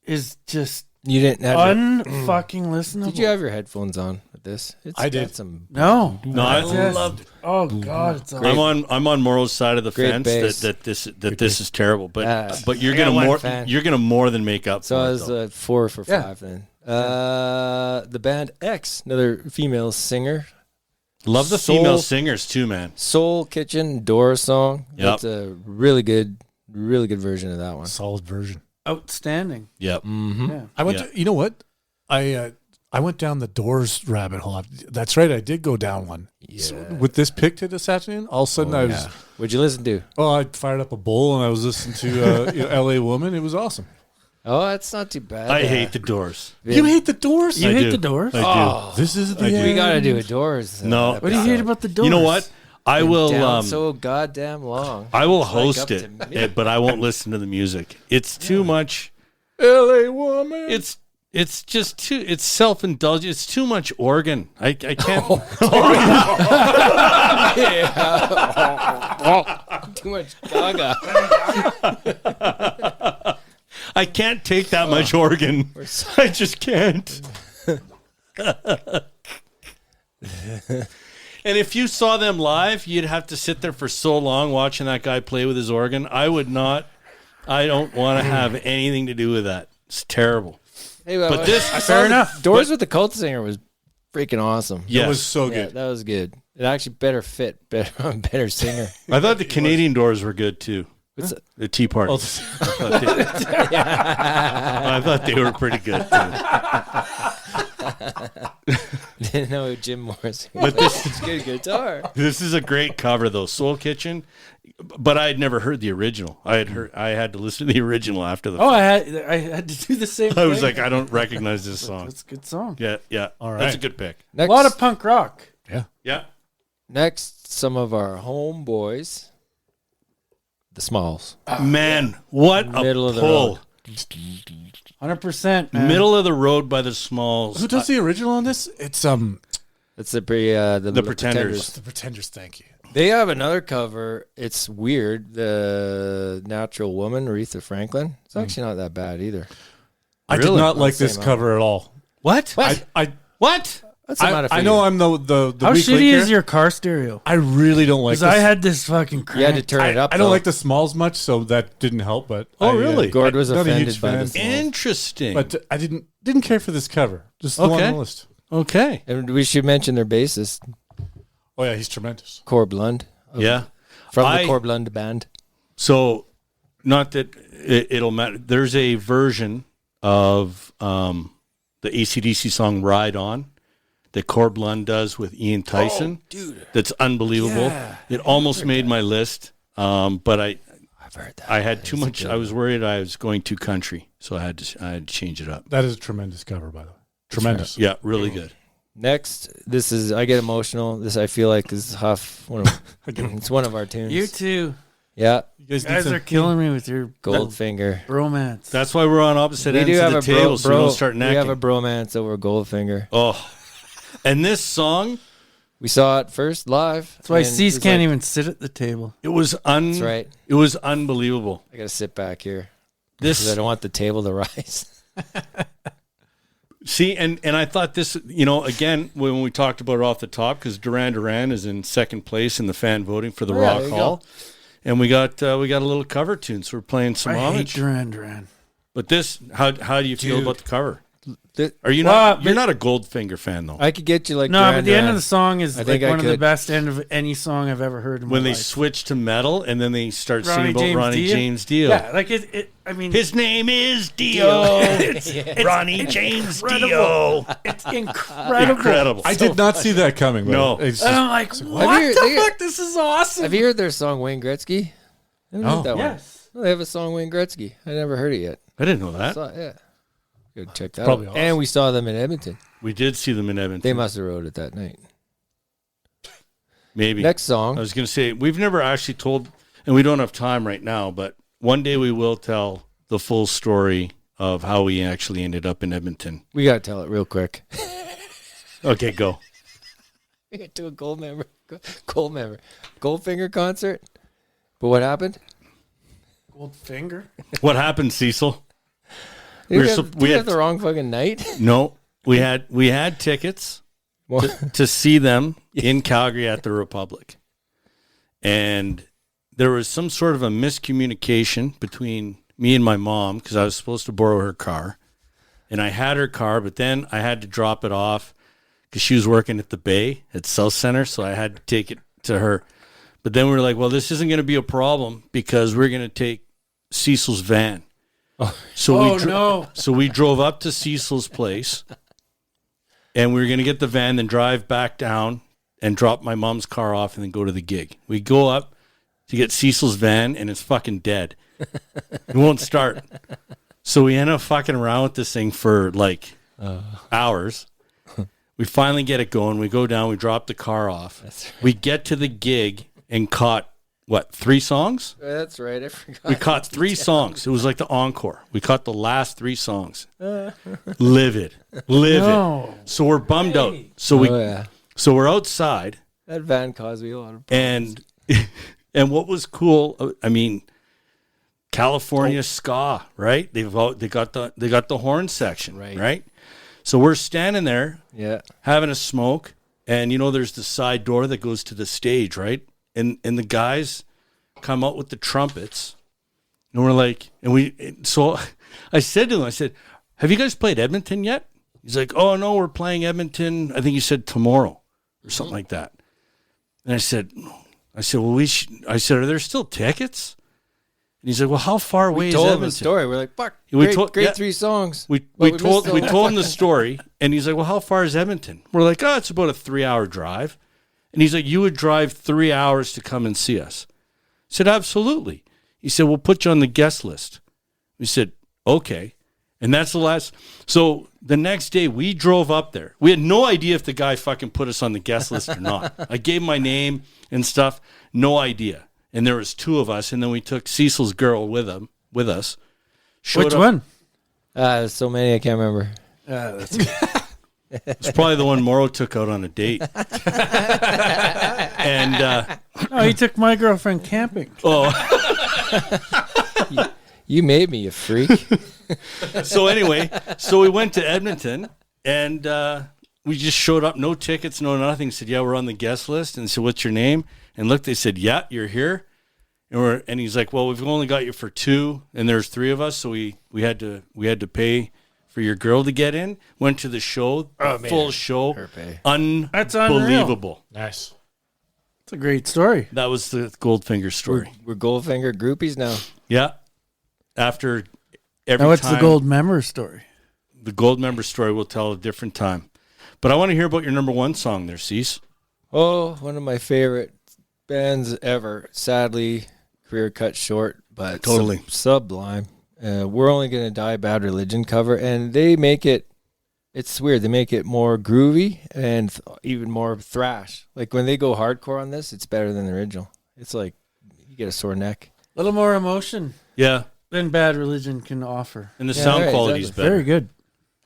is just You didn't have. unfucking listenable. Did you have your headphones on with this? I did. got some No. I Just- loved it. Oh God, it's I'm on Morrow's side of the Great fence bass. that this is terrible, but you're I got gonna one more fan. you're gonna more than make up So for I it. was though. 4 for 5 then. The band X, another female singer. Love the Soul- female singers too, man. Soul Kitchen Doors song. Yep. That's a really good version of that one. Solid version. outstanding. Yep. Mm-hmm. Yeah. I went. To, you know what? I went down the Doors rabbit hole. That's right. I did go down one. Yeah. So with this pick to this afternoon, all of a sudden I was. Yeah. What'd you listen to? Oh, I fired up a bowl and I was listening to L.A. Woman. It was awesome. Oh, that's not too bad. I hate the Doors. You hate the Doors? You I hate do. the Doors? I do. Oh, This is the I do. we end. gotta do a Doors. No. What do you hate about the Doors? You know what? I will. Down so goddamn long. I will It's like host up it, to me. but I won't listen to the music. It's too much. L.A. Woman. It's just too. It's self-indulgent. It's too much organ. I can't. Too much Gaga. I can't take that much organ. I just can't. And if you saw them live, you'd have to sit there for so long watching that guy play with his organ. I would not. I don't want to have anything to do with that. It's terrible. Hey, But this, Fair enough. Doors with the Cult Singer was freaking awesome. yes. It was so Yeah, good. that was good. It actually better singer. I thought the Canadian Doors were good too. What's that? The Tea Party. Oh, I thought they were pretty good too. Didn't know Jim Morrison. But this- it's good guitar. This is a great cover though, Soul Kitchen. But I had never heard the original. I had to listen to the original after the. Oh, I had to do the same thing. I was like, I don't recognize this song. That's a good song. Yeah. All That's a right. good pick. A Next, lot of punk rock. Yeah. next, some of our homeboys, the Smalls. Man, what a Middle of the pull. 100%. Man. Middle of the road by the Smalls. Who does the original on this? It's That's the Pretenders. the Pretenders. Thank you. They have another cover. It's weird. The Natural Woman, Aretha Franklin. It's actually not that bad either. I did Really? not like Same this cover at all. What? What? What? That's not a I know I'm the How weak link shitty here. is your car stereo? I really don't like Because this. I had this fucking You had to crank. turn it up. I don't though. like the Smalls much, so that didn't help. But Oh, really? Gord was not a huge offended by fan. the Smalls. Interesting. But I didn't care for this cover. Just the one Okay. on the list. okay. And we should mention their bassist, Oh yeah, he's tremendous. Corb Lund, Yeah. from I- the Corb Lund band. So, not that it'll matter. There's a version of the AC/DC song "Ride On" that Corb Lund does with Ian Tyson. Dude, That's unbelievable. Yeah. It almost made my list, but I've heard that. I had too It's a much. good I was worried I was going too country, so I had to change it up. That is a tremendous cover, by the way. Tremendous. Yeah, really good. Next, this is I get emotional. This I feel like is Huff. It's one of our tunes. You too. Yeah, You guys are killing me with your Goldfinger bromance. That's why we're on opposite ends of the table, so we don't start necking. We have a bromance over Goldfinger. Oh, and this song, we saw it first live. That's why Cease can't even sit at the table. It was That's right. It was unbelievable. I gotta sit back here. This I don't want the table to rise. See, and I thought this, again, when we talked about it off the top, because Duran Duran is in second place in the fan voting for the Rock Hall, and we got a little cover tune, so we're playing some homage. I hate Duran Duran. But this, how do you feel about the cover? Are you not? You're not a Goldfinger fan, though. I could get you like no, Duran but the Duran. end of the song is like one of the could. best end of any song I've ever heard in my when they life. switch to metal and then they start Ronnie singing about James Ronnie Dio? James Dio. Yeah, like it. I mean, His name is Dio. It's Ronnie James Dio. it's incredible. I did not see that coming. No. It's And just, I'm like, what the fuck? This is awesome. Have you heard their song Wayne Gretzky? I haven't heard that Yes. one. No, they have a song Wayne Gretzky. I never heard it yet. I didn't know that. Yeah. Go check that Probably out. awesome. And we saw them in Edmonton. We did see them in Edmonton. They must have wrote it that night. Maybe. Next song. I was going to say, we've never actually told, and we don't have time right now, but one day we will tell the full story of how we actually ended up in Edmonton. We got to tell it real quick. Okay, go. We got to a Goldfinger concert. But what happened? Goldfinger? What happened, Cecil? We had the wrong fucking night. No, we had tickets to see them in Calgary at the Republic. And there was some sort of a miscommunication between me and my mom because I was supposed to borrow her car. And I had her car, but then I had to drop it off because she was working at the Bay at South Center, so I had to take it to her. But then we were like, well, this isn't going to be a problem because we're going to take Cecil's van. So we drove up to Cecil's place, and we were going to get the van, then drive back down and drop my mom's car off and then go to the gig. We go up to get Cecil's van, and it's fucking dead. It won't start. So we end up fucking around with this thing for like hours. We finally get it going. We go down. We drop the car off. Right. We get to the gig and caught, 3 songs? That's right. I forgot. We caught 3 songs. It was like the encore. We caught the last 3 songs. Livid. No. So we're bummed out. So we're outside. That van caused me a lot of problems. And what was cool, I mean, California ska, right? They got the horn section, right? So we're standing there, having a smoke, and there's the side door that goes to the stage, right? And the guys come out with the trumpets, and we're like, so I said to him, I said, have you guys played Edmonton yet? He's like, oh no, we're playing Edmonton. I think he said tomorrow or something like that. And I said, well, I said, are there still tickets? And he's like, well, how far away is Edmonton? We told him the story. We're like, fuck, great 3 songs. We told him the story, and he's like, well, how far is Edmonton? We're like, oh, it's about a 3-hour drive. And he's like, you would drive 3 hours to come and see us? I said, absolutely. He said, we'll put you on the guest list. We said, okay. And that's the last. So the next day we drove up there. We had no idea if the guy fucking put us on the guest list or not. I gave my name and stuff. No idea. And there was 2 of us. And then we took Cecil's girl with us. Which one? There's so many I can't remember. It's probably the one Morrow took out on a date. And he took my girlfriend camping. oh, You made me, you freak. so anyway, so we went to Edmonton, and we just showed up, no tickets, no nothing. Said, yeah, we're on the guest list. And said, what's your name? And look, they said, yeah, you're here. And he's like, well, we've only got you for 2, and there's 3 of us, so we had to pay for your girl to get in. Went to the show, full show, That's unbelievable. nice. It's a great story. That was the Goldfinger story. We're Goldfinger groupies now. Yeah. After every Now, what's time, the gold member story? the gold member story we'll tell a different time. But I want to hear about your number 1 song there, Cease. Oh, one of my favorite bands ever. Sadly, career cut short, but Totally. sublime. We're Only Gonna Die, Bad Religion cover, and they make it It's weird. They make it more groovy and even more thrash. Like when they go hardcore on this, it's better than the original. It's like you get a sore neck. A little more emotion Yeah. than Bad Religion can offer. And the sound right, quality is exactly. better. Very good.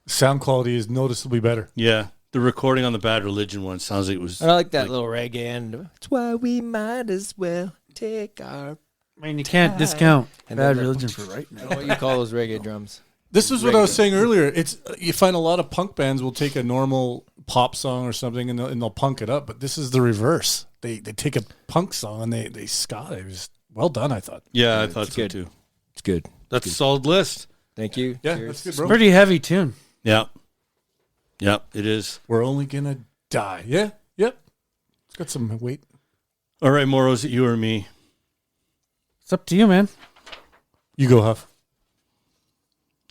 Sound quality is noticeably better. Yeah. The recording on the Bad Religion one sounds like it was. And I like that little reggae end. That's why we might as well take our. I mean, you can't discount And Bad then Religion for right I now. don't know what you call those reggae drums. This is what I was saying earlier. It's you find a lot of punk bands will take a normal pop song or something and they'll punk it up, but this is the reverse. They take a punk song and they ska. It was well done, I thought. Yeah, I thought so good. too. It's good. That's a solid list. Thank you. Yeah, Cheers. that's good, bro. Pretty heavy tune. Yeah. Yeah, it is. We're only gonna die. Yeah, yep. It's got some weight. All right, Moro, is it you or me? It's up to you, man. You go, Huff.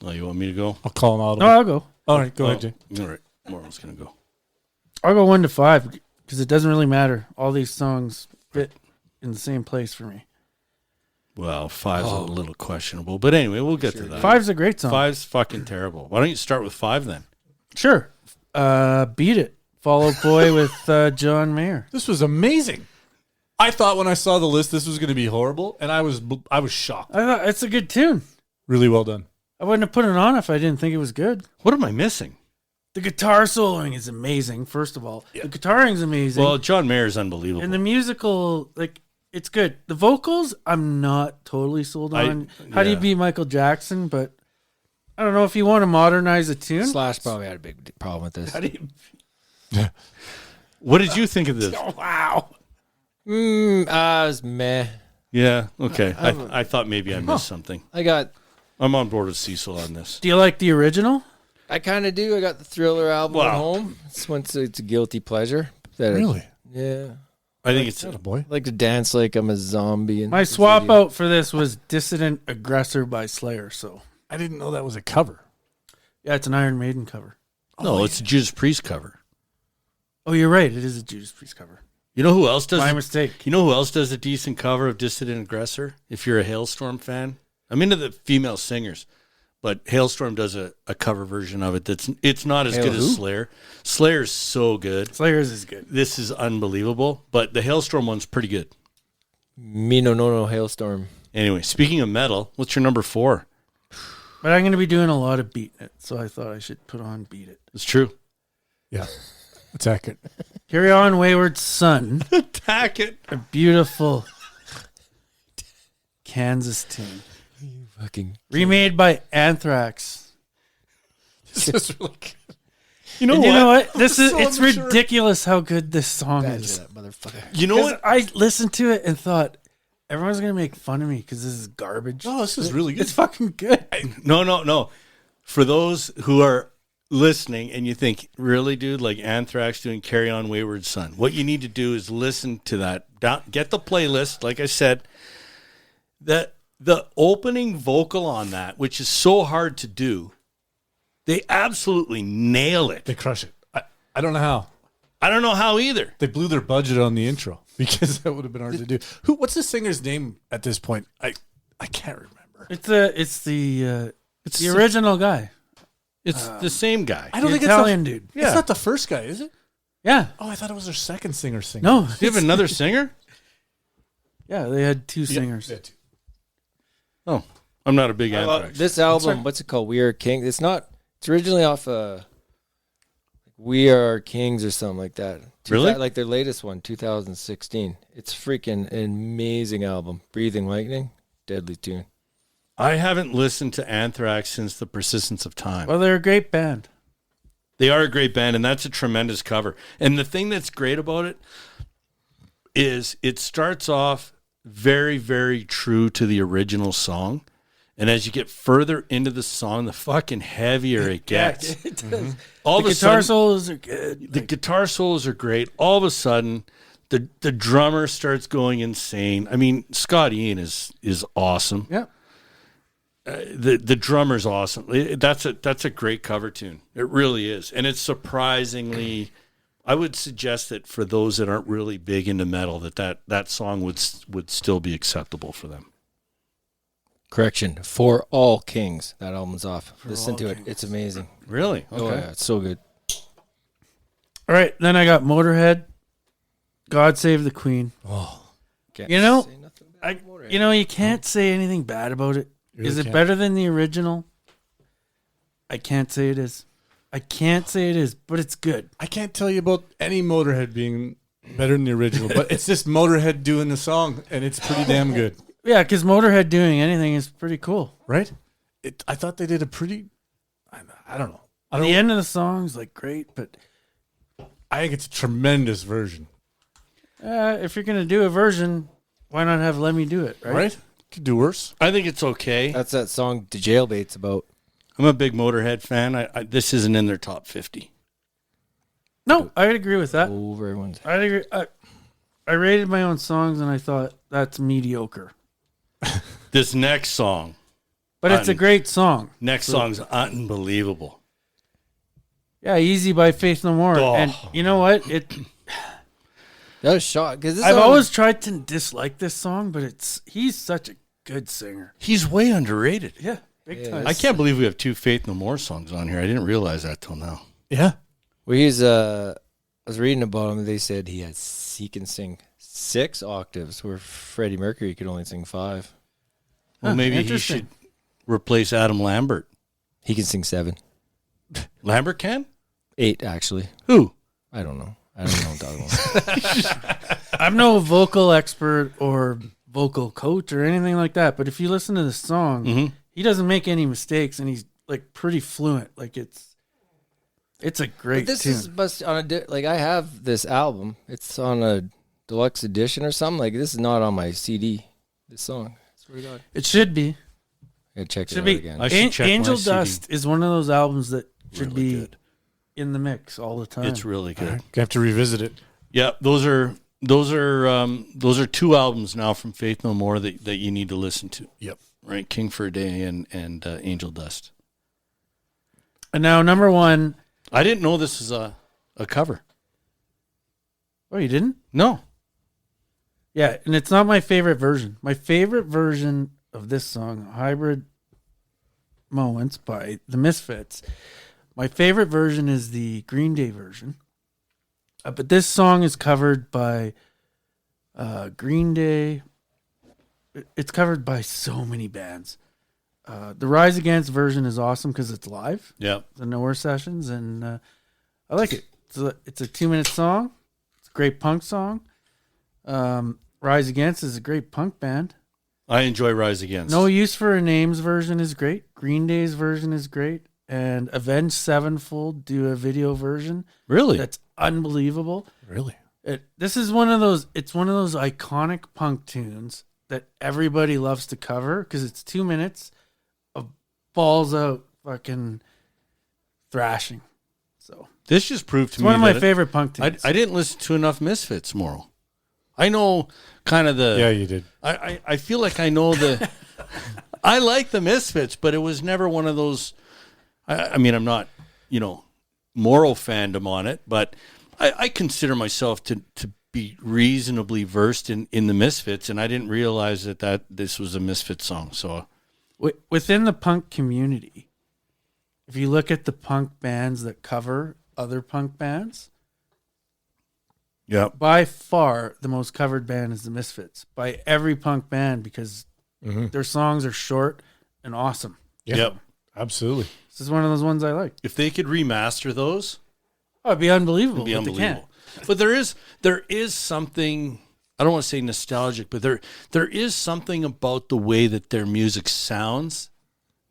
Oh, you want me to go? I'll call him No, out. I'll go. All right, go ahead, Jay. All right. Moro's going to go. I'll go 1 to 5 because it doesn't really matter. All these songs fit in the same place for me. Well, 5's a little questionable. But anyway, we'll get to that. 5's a great song. 5's fucking terrible. Why don't you start with 5 then? Sure. Beat It. Fall Out Boy with John Mayer. This was amazing. I thought when I saw the list this was going to be horrible, and I was shocked. I thought it's a good tune. Really well done. I wouldn't have put it on if I didn't think it was good. What am I missing? The guitar soloing is amazing, first of all. The guitaring's amazing. Well, John Mayer's unbelievable. And the musical, like, it's good. The vocals, I'm not totally sold on. How do you yeah. be Michael Jackson? But I don't know if you want to modernize a tune. Slash probably had a big problem with this. How do you? What did you think of this? Oh, wow. It was meh. Yeah, okay. I thought maybe I missed something. I'm on board with Cecil on this. Do you like the original? I kind of do. I got the Thriller album at home. It's a guilty pleasure. Really? Yeah. I think it's Atta boy. I like to dance like I'm a zombie. In My this swap video. out for this was Dissident Aggressor by Slayer. So, I didn't know that was a cover. yeah, it's an Iron Maiden cover. no, it's a Judas Priest cover. Oh, you're right. It is a Judas Priest cover. You know who else does? My mistake. You know who else does a decent cover of Dissident Aggressor? If you're a Hailstorm fan, I'm into the female singers, but Hailstorm does a cover version of it. It's not as good as Slayer. Slayer's so good. Slayer's is good. This is unbelievable, but the Hailstorm one's pretty good. Me no Hailstorm. Anyway, speaking of metal, what's your number 4? But I'm going to be doing a lot of Beat It, so I thought I should put on Beat It. It's true. Yeah, it's accurate. Carry On Wayward Son, Attack it. a beautiful Kansas tune. Fucking Remade by Anthrax. This is really good. You know And what? you know what? This is so it's immature. ridiculous how good this song badger is. that motherfucker. You know 'Cause what? I listened to it and thought everyone's gonna make fun of me because this is garbage. Oh, this is really good. It's fucking good. No. For those who are listening and you think, really, dude, like Anthrax doing Carry On Wayward Son, what you need to do is listen to that. Get the playlist, like I said. The opening vocal on that, which is so hard to do, they absolutely nail it. They crush it. I don't know how. I don't know how either. They blew their budget on the intro because that would have been hard to do. What's the singer's name at this point? I can't remember. It's the original guy. It's the same guy. I don't The think Italian it's dude. It's not the first guy, is it? Yeah. Oh, I thought it was their second singer singing. No. Do you have another singer? Yeah, they had two singers. Yeah, two. Oh, I'm not a big Anthrax. This album, what's it called? We Are Kings. It's originally off We Are Kings or something like that. Really? Like their latest one, 2016. It's freaking an amazing album. Breathing Lightning, deadly tune. I haven't listened to Anthrax since The Persistence of Time. Well, they're a great band. They are a great band, and that's a tremendous cover. And the thing that's great about it is it starts off very, very true to the original song. And as you get further into the song, the fucking heavier it gets. It does. All The of a guitar sudden, solos are good. the guitar solos are great. All of a sudden, the drummer starts going insane. I mean, Scott Ian is awesome. Yeah. The drummer's awesome. That's a great cover tune. It really is, and it's surprisingly. I would suggest that for those that aren't really big into metal, that song would still be acceptable for them. Correction, For All Kings. That album's off. Listen to it. It's amazing. Really? Okay. Oh, yeah. It's so good. All right, then I got Motorhead. God Save the Queen. Can't You know, say nothing bad about Motorhead. You can't say anything bad about it. You really Is it can't. better than the original? I can't say it is. I can't say it is, but it's good. I can't tell you about any Motorhead being better than the original, but it's just Motorhead doing the song, and it's pretty damn good, Yeah, because Motorhead doing anything is pretty cool. right? I thought they did a pretty. I don't know. The end of the song's like great, but I think it's a tremendous version, if you're gonna do a version, why not have Lemmy do it, right? right? Could do worse. I think it's okay. That's that song The Jailbait's about. I'm a big Motorhead fan. This isn't in their top 50. No, I'd agree with that. Over everyone's. I'd agree. I rated my own songs, and I thought that's mediocre. This next song. But it's a great song. Next song's unbelievable. Yeah, Easy by Faith No More. Oh. And you know what? That was shot because I've always tried to dislike this song, but he's such a good singer. He's way underrated. Yeah, big time. I can't believe we have 2 Faith No More songs on here. I didn't realize that till now. Yeah. Well, I was reading about him. They said he can sing 6 octaves, where Freddie Mercury could only sing 5. Well, maybe he interesting. should replace Adam Lambert. He can sing 7, Lambert can? 8 actually. Who? I don't know. I don't know what I'm talking about. I'm no vocal expert or vocal coach or anything like that, but if you listen to the song, he doesn't make any mistakes, and he's like pretty fluent. Like it's a great But this tune. is must on like I have this album. It's on a deluxe edition or something. Like this is not on my CD. This song. I swear to God. It should be. I gotta check it Should out be. again. I should check my Angel CD. Dust is one of those albums that should Really be good. in the mix all the time. It's really good. Gonna have to revisit it. Yeah, those are 2 albums now from Faith No More that you need to listen to. Yep. Right, King for a Day and Angel Dust. And now number 1. I didn't know this was a cover. Oh, you didn't? No. Yeah, and it's not my favorite version. My favorite version of this song, Hybrid Moments by the Misfits. My favorite version is the Green Day version. But this song is covered by Green Day. It's covered by so many bands. The Rise Against version is awesome because it's live. Yeah. The Nowhere Sessions, and I like it. It's a 2-minute song. It's a great punk song. Rise Against is a great punk band. I enjoy Rise Against. No Use for a Name's version is great. Green Day's version is great. And Avenged Sevenfold do a video version. Really? That's unbelievable. Really? This is one of those iconic punk tunes that everybody loves to cover because it's 2 minutes of balls out fucking thrashing. So This just proved to it's me one of my that favorite punk tunes. I didn't listen to enough Misfits, Morrow. I know kind of the... Yeah, you did. I feel like I know the... I like the Misfits, but it was never one of those... I mean, I'm not, moral fandom on it, but I consider myself to be reasonably versed in the Misfits, and I didn't realize that this was a Misfits song. So Within the punk community, if you look at the punk bands that cover other punk bands, yeah, by far the most covered band is the Misfits by every punk band because their songs are short and awesome. Yeah. Yep. Absolutely. This is one of those ones I like. If they could remaster those, Oh, it'd be unbelievable. it'd be but they unbelievable. can't. But there is something, I don't want to say nostalgic, but there is something about the way that their music sounds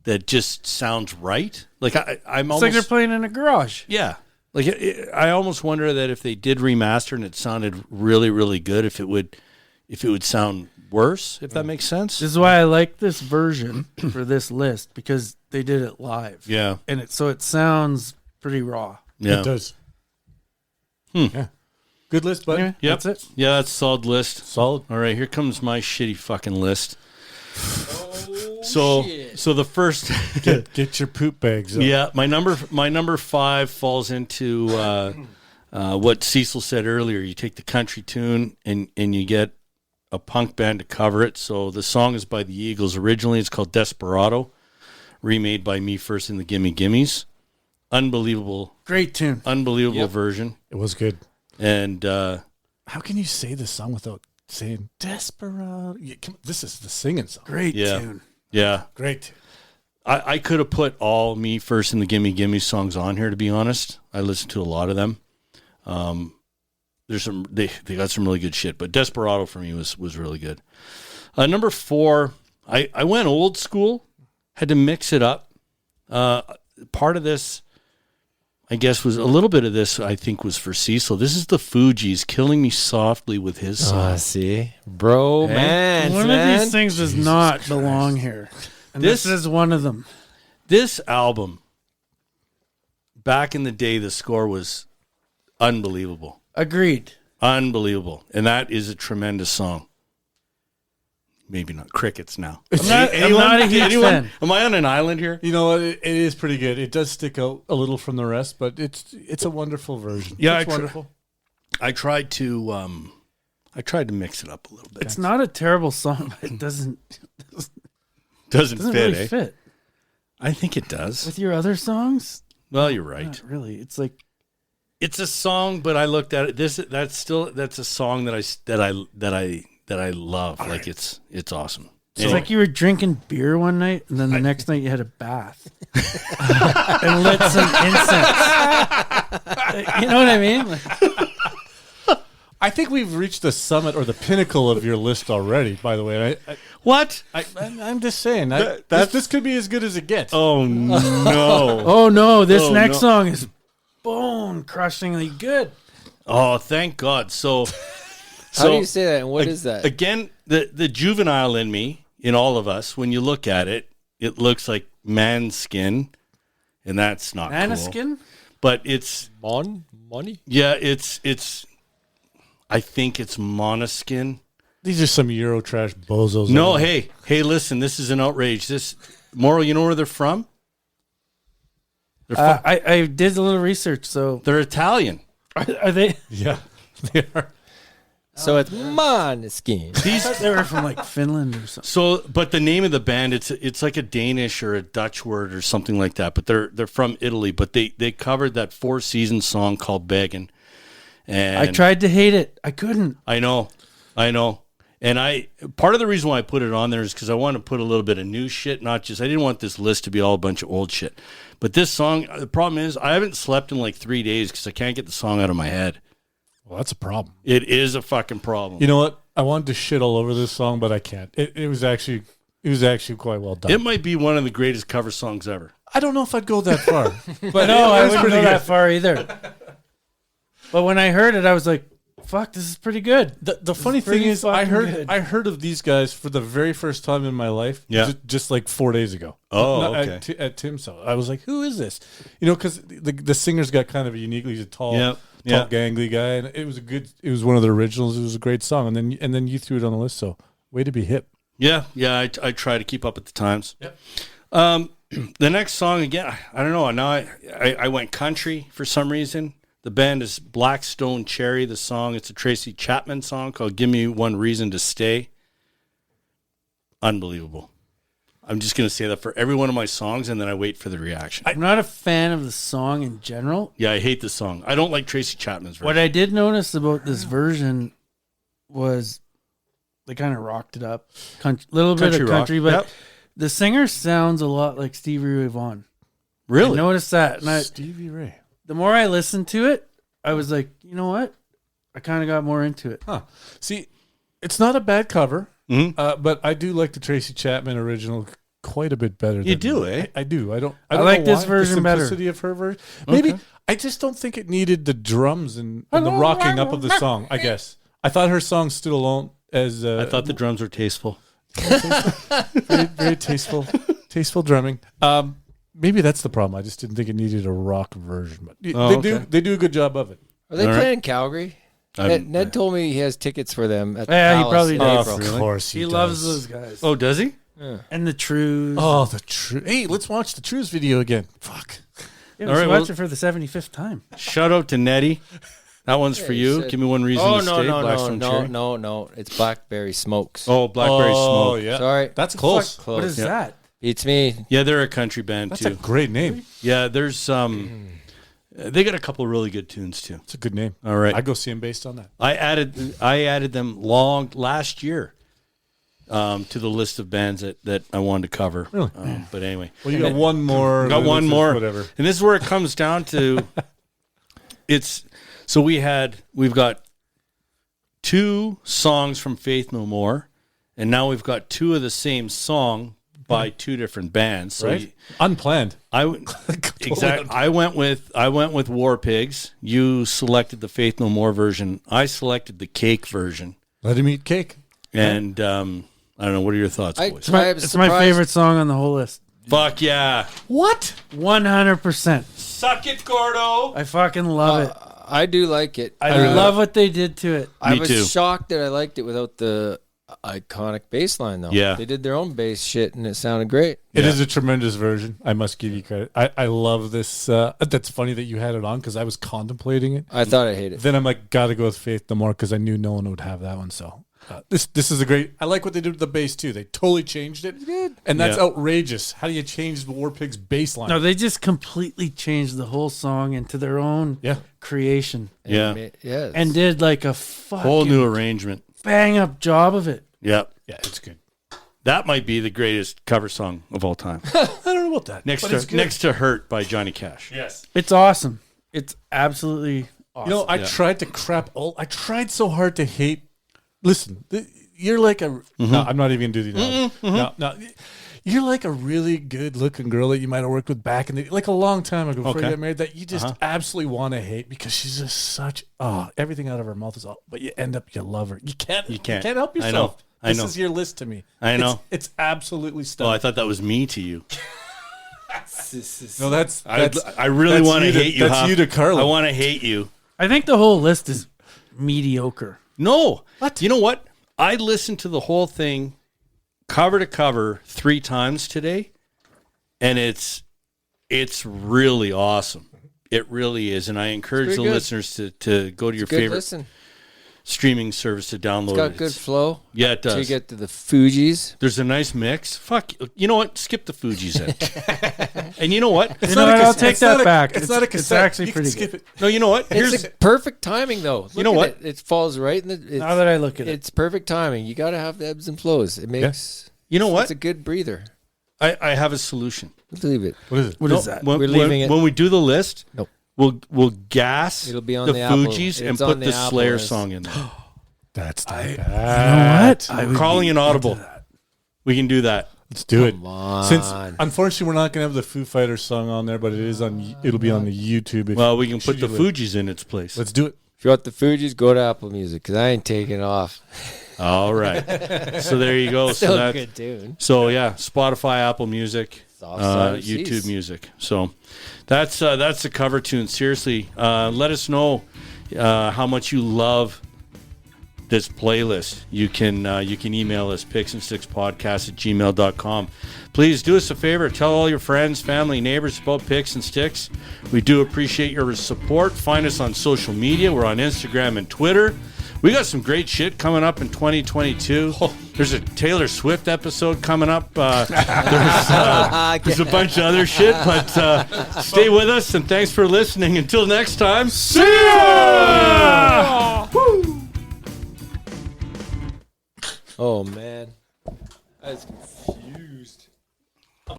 that just sounds right. Like I'm It's almost like they're playing in a garage. yeah. Like I almost wonder that if they did remaster and it sounded really, really good, if it would sound worse. If that makes sense. This is why I like this version for this list because they did it live. Yeah. And it sounds pretty raw. Yeah. It does. Yeah. Good list, bud. Anyway, Yep. that's it. Yeah, that's a solid list. Solid. All right, here comes my shitty fucking list. So the first Get your poop bags up. yeah, my number 5 falls into what Cecil said earlier. You take the country tune and you get a punk band to cover it. So the song is by the Eagles. Originally, it's called Desperado, remade by Me First and the Gimme Gimmes. Unbelievable. Great tune. Unbelievable version. It was good. And how can you say this song without saying Desperado? This is the singing song. Great tune. Yeah. Great. I could have put all Me First and the Gimme Gimmes songs on here, to be honest. I listened to a lot of them. There's some they got some really good shit, but Desperado for me was really good. Number 4, I went old school, had to mix it up. Part of this, I guess, was a little bit of this, I think, was for Cecil. This is the Fugees, Killing Me Softly with his song. See? Bro, Hey? man. One of these things does not belong here. And this is one of them. This album, back in the day, the score was unbelievable. Agreed. Unbelievable. And that is a tremendous song. Maybe not crickets now. I'm not a huge fan. Am I on an island here? You know what? It is pretty good. It does stick out a little from the rest, but it's a wonderful version. Yeah, it's wonderful. I tried to mix it up a little bit. It's not a terrible song, but it doesn't doesn't fit, really fit. I think it does. With your other songs? Well, you're right. Not really. It's like It's a song, but I looked at it. That's a song that I love. All like right. it's awesome. It's like you were drinking beer one night, and then the next night you had a bath and lit some incense. You know what I mean? I think we've reached the summit or the pinnacle of your list already. By the way, what? I'm just saying this could be as good as it gets. Oh no! Oh no! This Oh, next no. song is bone crushingly good. Oh, thank God! So How do you say that? And what is that? Again, the juvenile in me, in all of us, when you look at it, it looks like man's skin, and that's not cool. Manaskin? But it's money? yeah, it's. I think it's Monoskin. These are some Eurotrash bozos. No, hey, listen, this is an outrage. This Morrow, you know where they're from? They're I did a little research, so they're Italian. are they? Yeah, they are. So it's Måneskin. They were from like Finland or something. So, but the name of the band, it's like a Danish or a Dutch word or something like that. But they're from Italy. But they covered that Four Seasons song called "Beggin'." And I tried to hate it. I couldn't. I know. And part of the reason why I put it on there is because I want to put a little bit of new shit, not just, I didn't want this list to be all a bunch of old shit. But this song, the problem is I haven't slept in like 3 days because I can't get the song out of my head. Well, that's a problem. It is a fucking problem. You know what? I wanted to shit all over this song, but I can't. It was actually quite well done. It might be one of the greatest cover songs ever. I don't know if I'd go that far. But No, I it was wouldn't pretty go good. that far either. But when I heard it, I was like, fuck, this is pretty good. The funny thing pretty is, I fucking good. heard of these guys for the very first time in my life. Yeah. just like 4 days ago. Oh, Not okay. At Tim's house, I was like, "Who is this?" You know, because the singer's got kind of a uniquely he's a tall, Yep. gangly guy, and it was one of the originals. It was a great song, and then you threw it on the list. So way to be hip. Yeah. I try to keep up with the times. Yep. The next song, again, I don't know. Now I went country for some reason. The band is Blackstone Cherry. The song, it's a Tracy Chapman song called "Give Me One Reason to Stay." Unbelievable. I'm just going to say that for every one of my songs, and then I wait for the reaction. I'm not a fan of the song in general. Yeah, I hate the song. I don't like Tracy Chapman's version. What I did notice about this version was they kind of rocked it up. Little bit Country of rock. country, but Yep. the singer sounds a lot like Stevie Ray Vaughan. Really? I noticed that. And Stevie Ray. the more I listened to it, I was like, you know what? I kind of got more into it. Huh. See, it's not a bad cover, Mhm. but I do like the Tracy Chapman original quite a bit better. You do, eh? I do. I don't like know this why. version the better. simplicity of her version. Maybe I just don't think it needed the drums and the rocking up of the song. I guess I thought her song stood alone as I thought the drums were tasteful. very, very tasteful drumming. Maybe that's the problem. I just didn't think it needed a rock version, but they do a good job of it. Are they All right. playing Calgary? Ned told me he has tickets for them at the Yeah, he Palace probably in does. April. Really? Of course, He loves those guys. Oh, does he? And the Trues. Oh, the true. Hey, let's watch the Trues video again. Fuck. Yeah, all let's right, watch well- it for the 75th time. Shout out to Nettie. That one's for you you. said- Give me one reason Oh to no stay. no Blackstone no Cherry. no! It's Blackberry Smokes. Oh, Blackberry Oh, Smoke. yeah. Sorry, That's close. close. What is Yeah. that? Beats me. Yeah, they're a country band That's too. a great name. Yeah, there's they got a couple of really good tunes too. It's a good name. All right. I go see him based on that. I added them last year to the list of bands that I wanted to cover. Really? But anyway, Well, you got one more. got one more. Whatever. And this is where it comes down to. We've got 2 songs from Faith No More, and now we've got 2 of the same song by 2 different bands. So Right? Unplanned. Exactly. I went with War Pigs. You selected the Faith No More version. I selected the Cake version. Let him eat cake. And I don't know. What are your thoughts, boys? It's my favorite song on the whole list. Fuck yeah! What? 100%. Suck it, Gordo. I fucking love it. I do like it. I love what they did to it. I Me was too. shocked that I liked it without the iconic bass line, though. Yeah. They did their own bass shit, and it sounded great. It is a tremendous version. I must give you credit. I love this. That's funny that you had it on because I was contemplating it. I thought I hated it. Then I'm like, gotta go with Faith No More because I knew no one would have that one. So this is a great. I like what they did with the bass too. They totally changed it, and that's Yeah. outrageous. How do you change the War Pigs bass line? No, they just completely changed the whole song into their own Yeah. creation Yeah. Yeah. and did like a fucking Whole new arrangement. bang up job of it. Yep. Yeah, it's good. That might be the greatest cover song of all time. I don't know about that. next but it's good. next to "Hurt" by Johnny Cash. Yes. It's awesome. It's absolutely awesome. You know, I tried to crap. I tried so hard to hate. Listen, you're like a. No, I'm not even gonna do the. No. You're like a really good-looking girl that you might have worked with back in the like a long time ago before Okay. you got married. That you just absolutely want to hate because she's just such. Everything out of her mouth is all. But you end up you love her. You can't help I yourself. know. This know. is your list to me. I know. It's absolutely Oh, stunning. I thought that was me to you. No, that's I really that's want to you to- hate you. that's Huff. you to Carla. I want to hate you. I think the whole list is mediocre. No. What? You know what? I listened to the whole thing cover to cover 3 times today, and it's really awesome. It really is, and I encourage the pretty good. listeners to go to your Good favorite listen. streaming service to download It's got it. good flow. Yeah, it Till you does. get to the Fugees. There's a nice mix. Fuck, you know what? Skip the Fugees in. And you know what? You know what? I'll take that back. It's not a cassette. It's actually You can pretty skip good. it. No, you know what? Here's It's perfect timing, though. You know Look what? at It falls right in the. It's, Now that I look at it, it's perfect timing. You got to have the ebbs and flows. It makes. you know what? It's a good breather. I have a solution. Leave it. What is it? what is that? When, We're leaving it. when we do the list, Nope. we'll gas It'll be on the the Apple. Fugees and It's on put the the Apple Slayer list. song in there. That's not You know bad. what? I'm calling an audible. We can do that. Let's do it. Come on. Since unfortunately we're not gonna have the Foo Fighters song on there, but it is on. It'll be on the YouTube. If Well, we can put should the you like- Fugees in its place. Let's do it. If you want the Fugees, go to Apple Music because I ain't taking it off. All right. So there you go. Still So a that's good tune. so yeah. Spotify, Apple Music, Soft Side of YouTube Seas. Music. So that's the cover tune. Seriously, let us know how much you love this playlist. You can email us picksandstickspodcast@gmail.com. Please do us a favor. Tell all your friends, family, neighbors about Picks and Sticks. We do appreciate your support. Find us on social media. We're on Instagram and Twitter. We got some great shit coming up in 2022. There's a Taylor Swift episode coming up. There's a bunch of other shit, but stay with us, and thanks for listening. Until next time, see ya! Oh man, that's